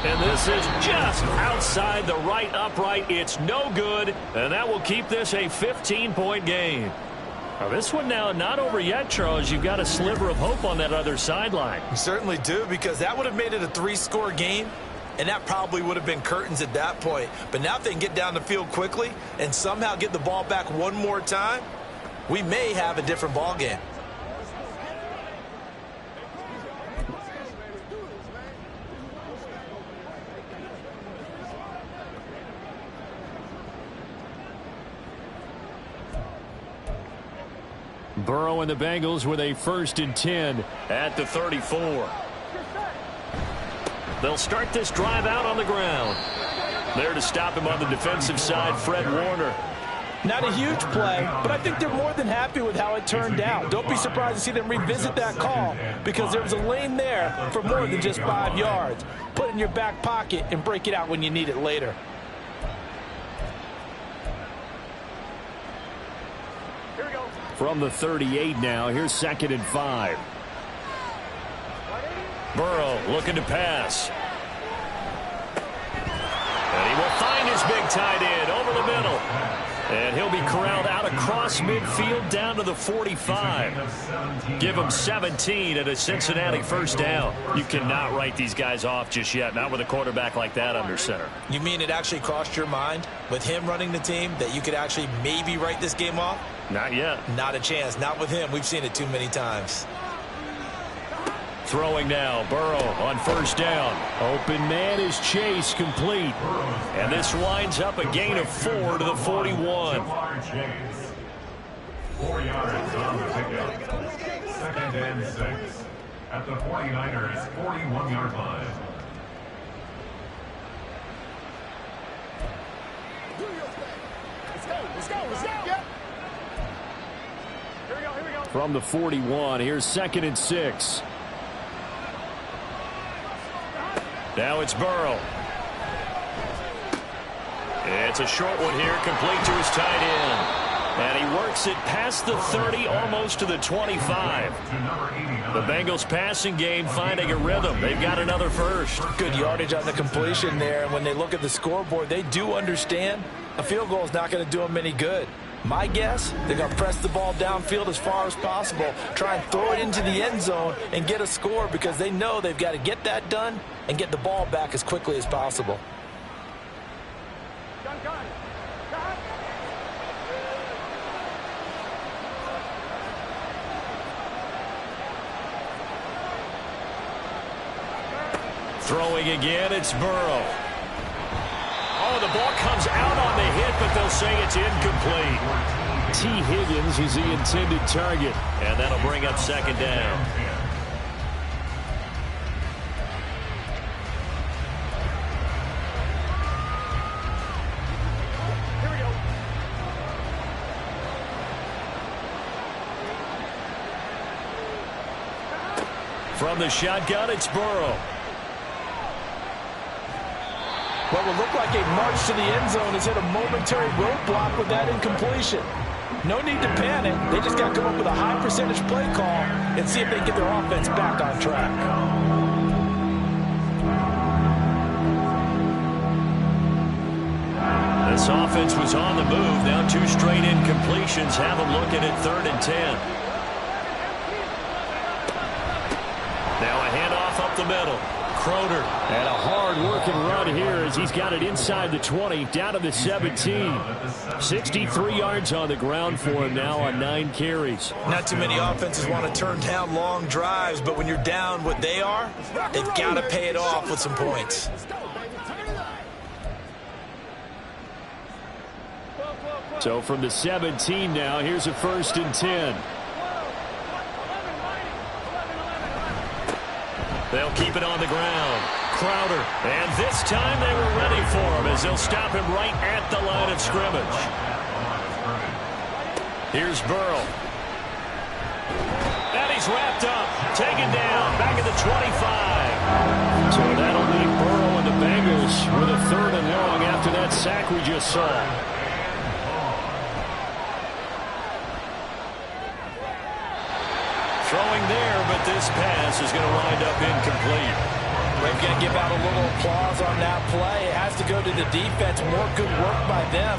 And this is just outside the right upright. It's no good, and that will keep this a 15-point game. Now this one now not over yet, Charles. You've got a sliver of hope on that other sideline. You certainly do, because that would have made it a 3-score game, and that probably would have been curtains at that point. But now if they can get down the field quickly and somehow get the ball back one more time, we may have a different ball game. Burrow and the Bengals with a 1st and 10 at the 34. They'll start this drive out on the ground. There to stop him on the defensive side, Fred Warner. Not a huge play, but I think they're more than happy with how it turned out. Don't be surprised to see them revisit that call because there was a lane there for more than just 5 yards. Put it in your back pocket and break it out when you need it later. From the 38 now, here's 2nd and 5. Burrow looking to pass. And he will find his big tight end over the middle. And he'll be corralled out across midfield down to the 45. Give him 17 at a Cincinnati first down. You cannot write these guys off just yet, not with a quarterback like that under center. You mean it actually crossed your mind with him running the team that you could actually maybe write this game off? Not yet. Not a chance. Not with him. We've seen it too many times. Throwing now, Burrow on first down. Open man is Chase, complete. And this winds up a gain of 4 to the 41. 4 yards on the pickup. 2nd and 6 at the 49ers' 41-yard line. Let's go. Yep. Here we go. From the 41, here's 2nd and 6. Now it's Burrow. It's a short one here, complete to his tight end. And he works it past the 30, almost to the 25. The Bengals passing game finding a rhythm. They've got another first. Good yardage on the completion there. And when they look at the scoreboard, they do understand a field goal is not going to do them any good. My guess, they're going to press the ball downfield as far as possible, try and throw it into the end zone and get a score because they know they've got to get that done and get the ball back as quickly as possible. Throwing again, it's Burrow. Oh, the ball comes out on the hit, but they'll say it's incomplete. T. Higgins is the intended target, and that'll bring up 2nd down. Here we go. From the shotgun, it's Burrow. What will look like a march to the end zone has hit a momentary roadblock with that incompletion. No need to panic. They just got to come up with a high percentage play call and see if they can get their offense back on track. This offense was on the move. Now 2 straight incompletions have them looking at 3rd and 10. Now a handoff up the middle. Croner. And a hard-working run here as he's got it inside the 20, down to the 17. 63 yards on the ground for him now on 9 carries. Not too many offenses want to turn down long drives, but when you're down what they are, they've got to pay it off with some points. So from the 17 now, here's a 1st and 10. They'll keep it on the ground. Crowder. And this time they were ready for him as they'll stop him right at the line of scrimmage. Here's Burrow. And he's wrapped up. Taken down. Back at the 25. So that'll leave Burrow and the Bengals with a 3rd and long after that sack we just saw. Throwing there, but this pass is going to wind up incomplete. We're going to give out a little applause on that play. It has to go to the defense. More good work by them.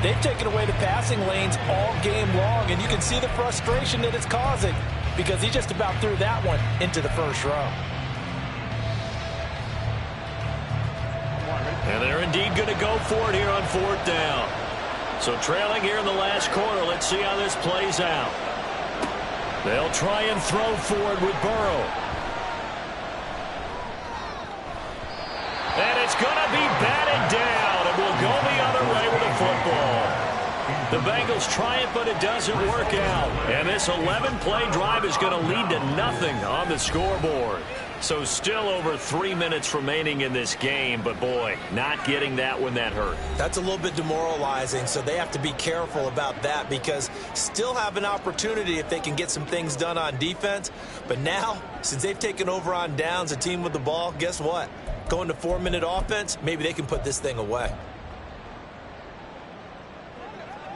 They've taken away the passing lanes all game long, and you can see the frustration that it's causing because he just about threw that one into the first row. And they're indeed going to go for it here on 4th down. So trailing here in the last quarter, let's see how this plays out. They'll try and throw forward with Burrow. And it's going to be batted down, and we'll go the other way with the football. The Bengals try it, but it doesn't work out. And this 11-play drive is going to lead to nothing on the scoreboard. So still over 3 minutes remaining in this game, but boy, not getting that when that hurt. That's a little bit demoralizing, so they have to be careful about that because still have an opportunity if they can get some things done on defense. But now, since they've taken over on downs, a team with the ball, guess what? Going to 4-minute offense, maybe they can put this thing away.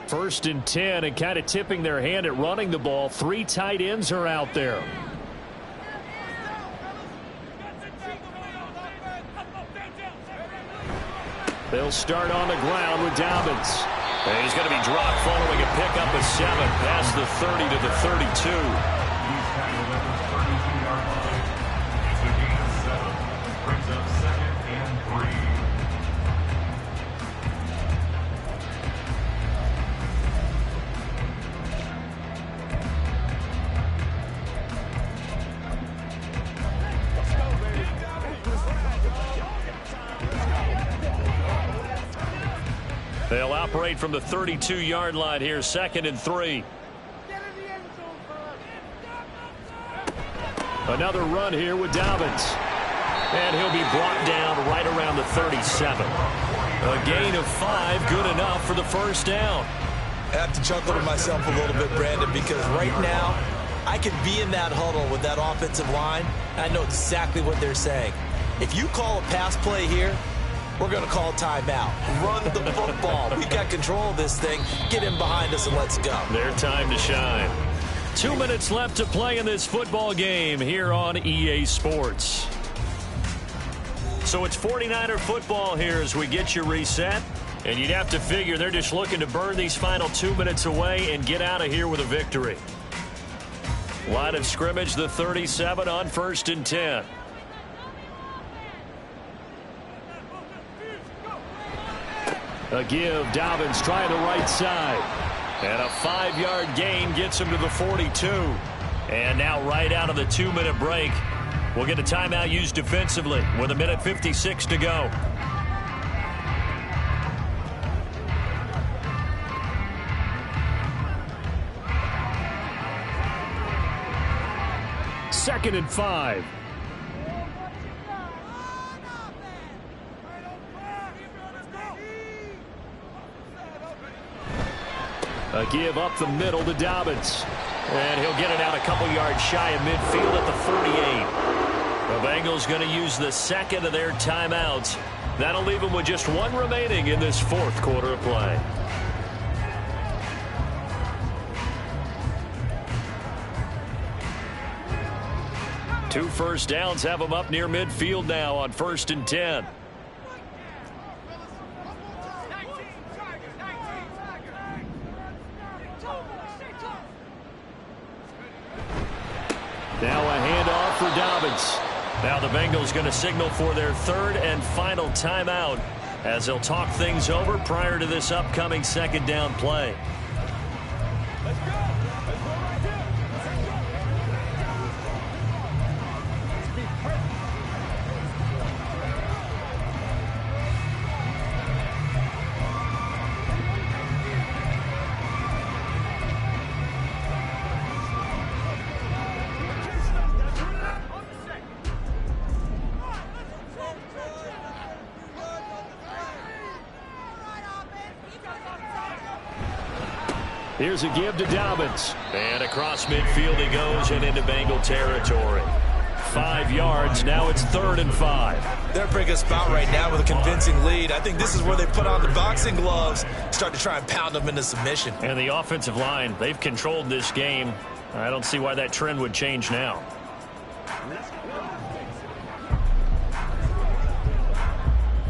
1st and 10, and kind of tipping their hand at running the ball. 3 tight ends are out there. They'll start on the ground with Dobbins. And he's going to be dropped following a pickup of 7 past the 30 to the 32. He's tackled at the 32-yard line. It's a gain of 7. Brings up 2nd and 3. They'll operate from the 32-yard line here, 2nd and 3. Another run here with Dobbins. And he'll be brought down right around the 37. A gain of 5, good enough for the 1st down. I have to chuckle to myself a little bit, Brandon, because right now I could be in that huddle with that offensive line, and I know exactly what they're saying. If you call a pass play here, we're going to call timeout. Run the football. We've got control of this thing. Get in behind us and let's go. Their time to shine. 2 minutes left to play in this football game here on EA Sports. So it's 49er football here as we get you reset. And you'd have to figure they're just looking to burn these final 2 minutes away and get out of here with a victory. Line of scrimmage, the 37 on 1st and 10. A give, Dobbins trying the right side. And a 5-yard gain gets him to the 42. And now right out of the 2-minute break, we'll get a timeout used defensively with 1:56 to go. Second and 5. A give up the middle to Dobbins. And he'll get it out a couple yards shy of midfield at the 48. The Bengals going to use the 2nd of their timeouts. That'll leave them with just 1 remaining in this 4th quarter of play. Two first downs have them up near midfield now on 1st and 10. Now a handoff for Dobbins. Now the Bengals going to signal for their 3rd and final timeout as they'll talk things over prior to this upcoming 2nd down play. Here's a give to Dobbins. And across midfield he goes and into Bengal territory. 5 yards. Now it's 3rd and 5. They're bringing a spot right now with a convincing lead. I think this is where they put on the boxing gloves, start to try and pound them into submission. And the offensive line, they've controlled this game. I don't see why that trend would change now.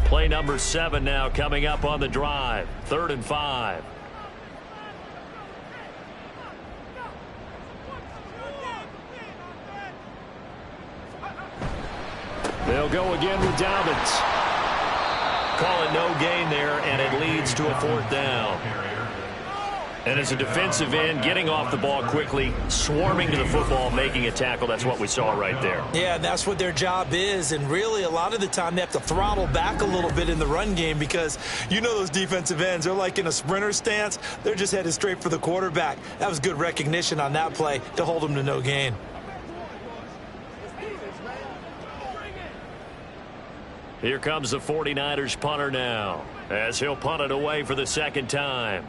Play number 7 now coming up on the drive. 3rd and 5. They'll go again with Dobbins. Call it no gain there, and it leads to a 4th down. And as a defensive end, getting off the ball quickly, swarming to the football, making a tackle, that's what we saw right there. Yeah, that's what their job is, and really a lot of the time they have to throttle back a little bit in the run game because you know those defensive ends, they're like in a sprinter stance. They're just headed straight for the quarterback. That was good recognition on that play to hold them to no gain. Here comes the 49ers punter now, as he'll punt it away for the second time.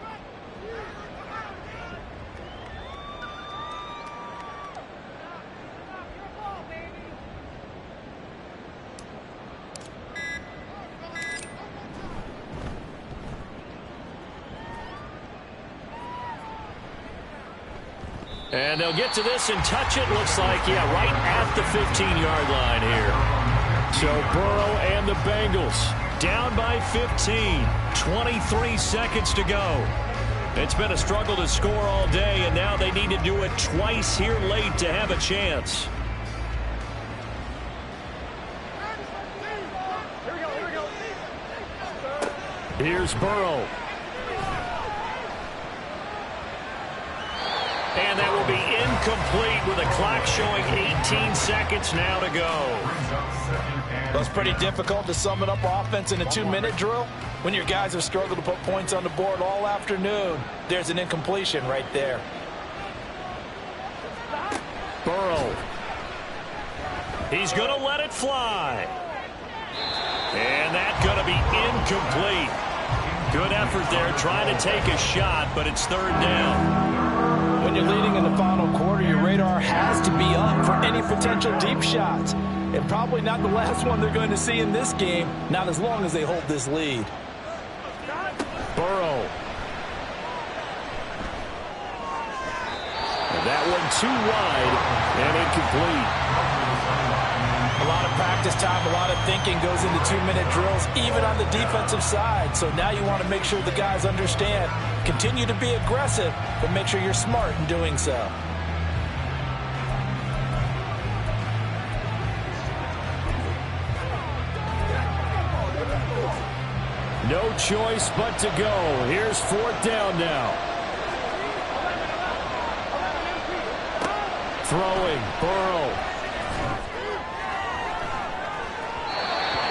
And they'll get to this and touch it. Looks like, yeah, right at the 15-yard line here. So Burrow and the Bengals down by 15. 23 seconds to go. It's been a struggle to score all day, and now they need to do it twice here late to have a chance. Here's Burrow. And that will be incomplete with a clock showing 18 seconds now to go. Well, it's pretty difficult to sum it up offense in a 2-minute drill when your guys have struggled to put points on the board all afternoon. There's an incompletion right there. Burrow. He's going to let it fly. And that's going to be incomplete. Good effort there trying to take a shot, but it's third down. When you're leading in the final quarter, your radar has to be up for any potential deep shots. And probably not the last one they're going to see in this game, not as long as they hold this lead. Burrow. And that one too wide and incomplete. A lot of practice time, a lot of thinking goes into 2-minute drills, even on the defensive side. So now you want to make sure the guys understand. Continue to be aggressive, but make sure you're smart in doing so. No choice but to go. Here's fourth down now. Throwing, Burrow.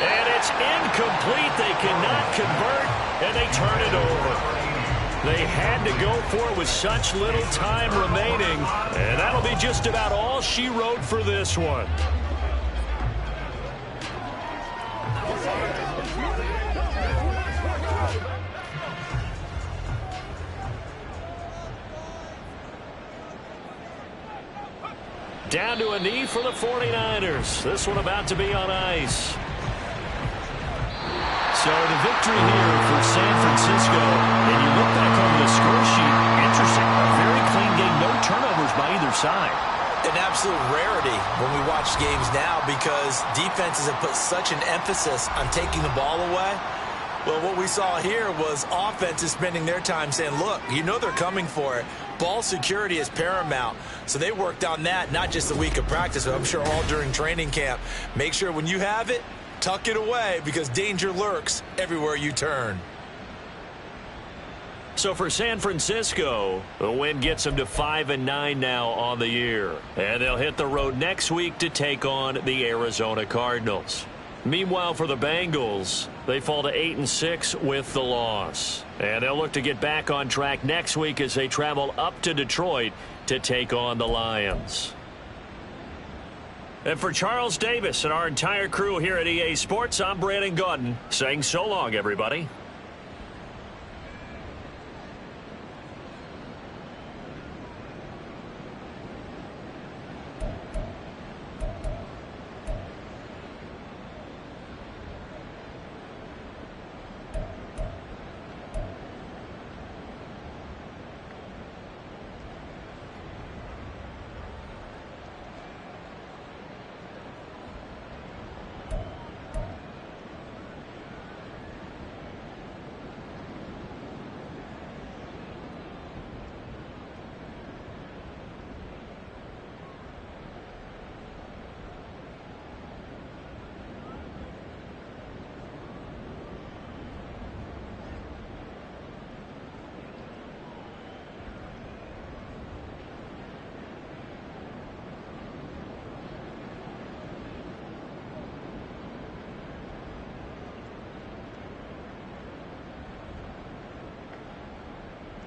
And it's incomplete. They cannot convert, and they turn it over. They had to go for it with such little time remaining, and that'll be just about all she wrote for this one. Down to a knee for the 49ers. This one about to be on ice. So the victory here for San Francisco. And you look back on the score sheet. Interesting. A very clean game. No turnovers by either side. An absolute rarity when we watch games now because defenses have put such an emphasis on taking the ball away. Well, what we saw here was offenses spending their time saying, look, you know they're coming for it. Ball security is paramount. So they worked on that, not just the week of practice, but I'm sure all during training camp. Make sure when you have it, tuck it away because danger lurks everywhere you turn. So for San Francisco, the win gets them to 5-9 now on the year. And they'll hit the road next week to take on the Arizona Cardinals. Meanwhile, for the Bengals, they fall to 8-6 with the loss. And they'll look to get back on track next week as they travel up to Detroit to take on the Lions. And for Charles Davis and our entire crew here at EA Sports, I'm Brandon Gaudin saying so long, everybody.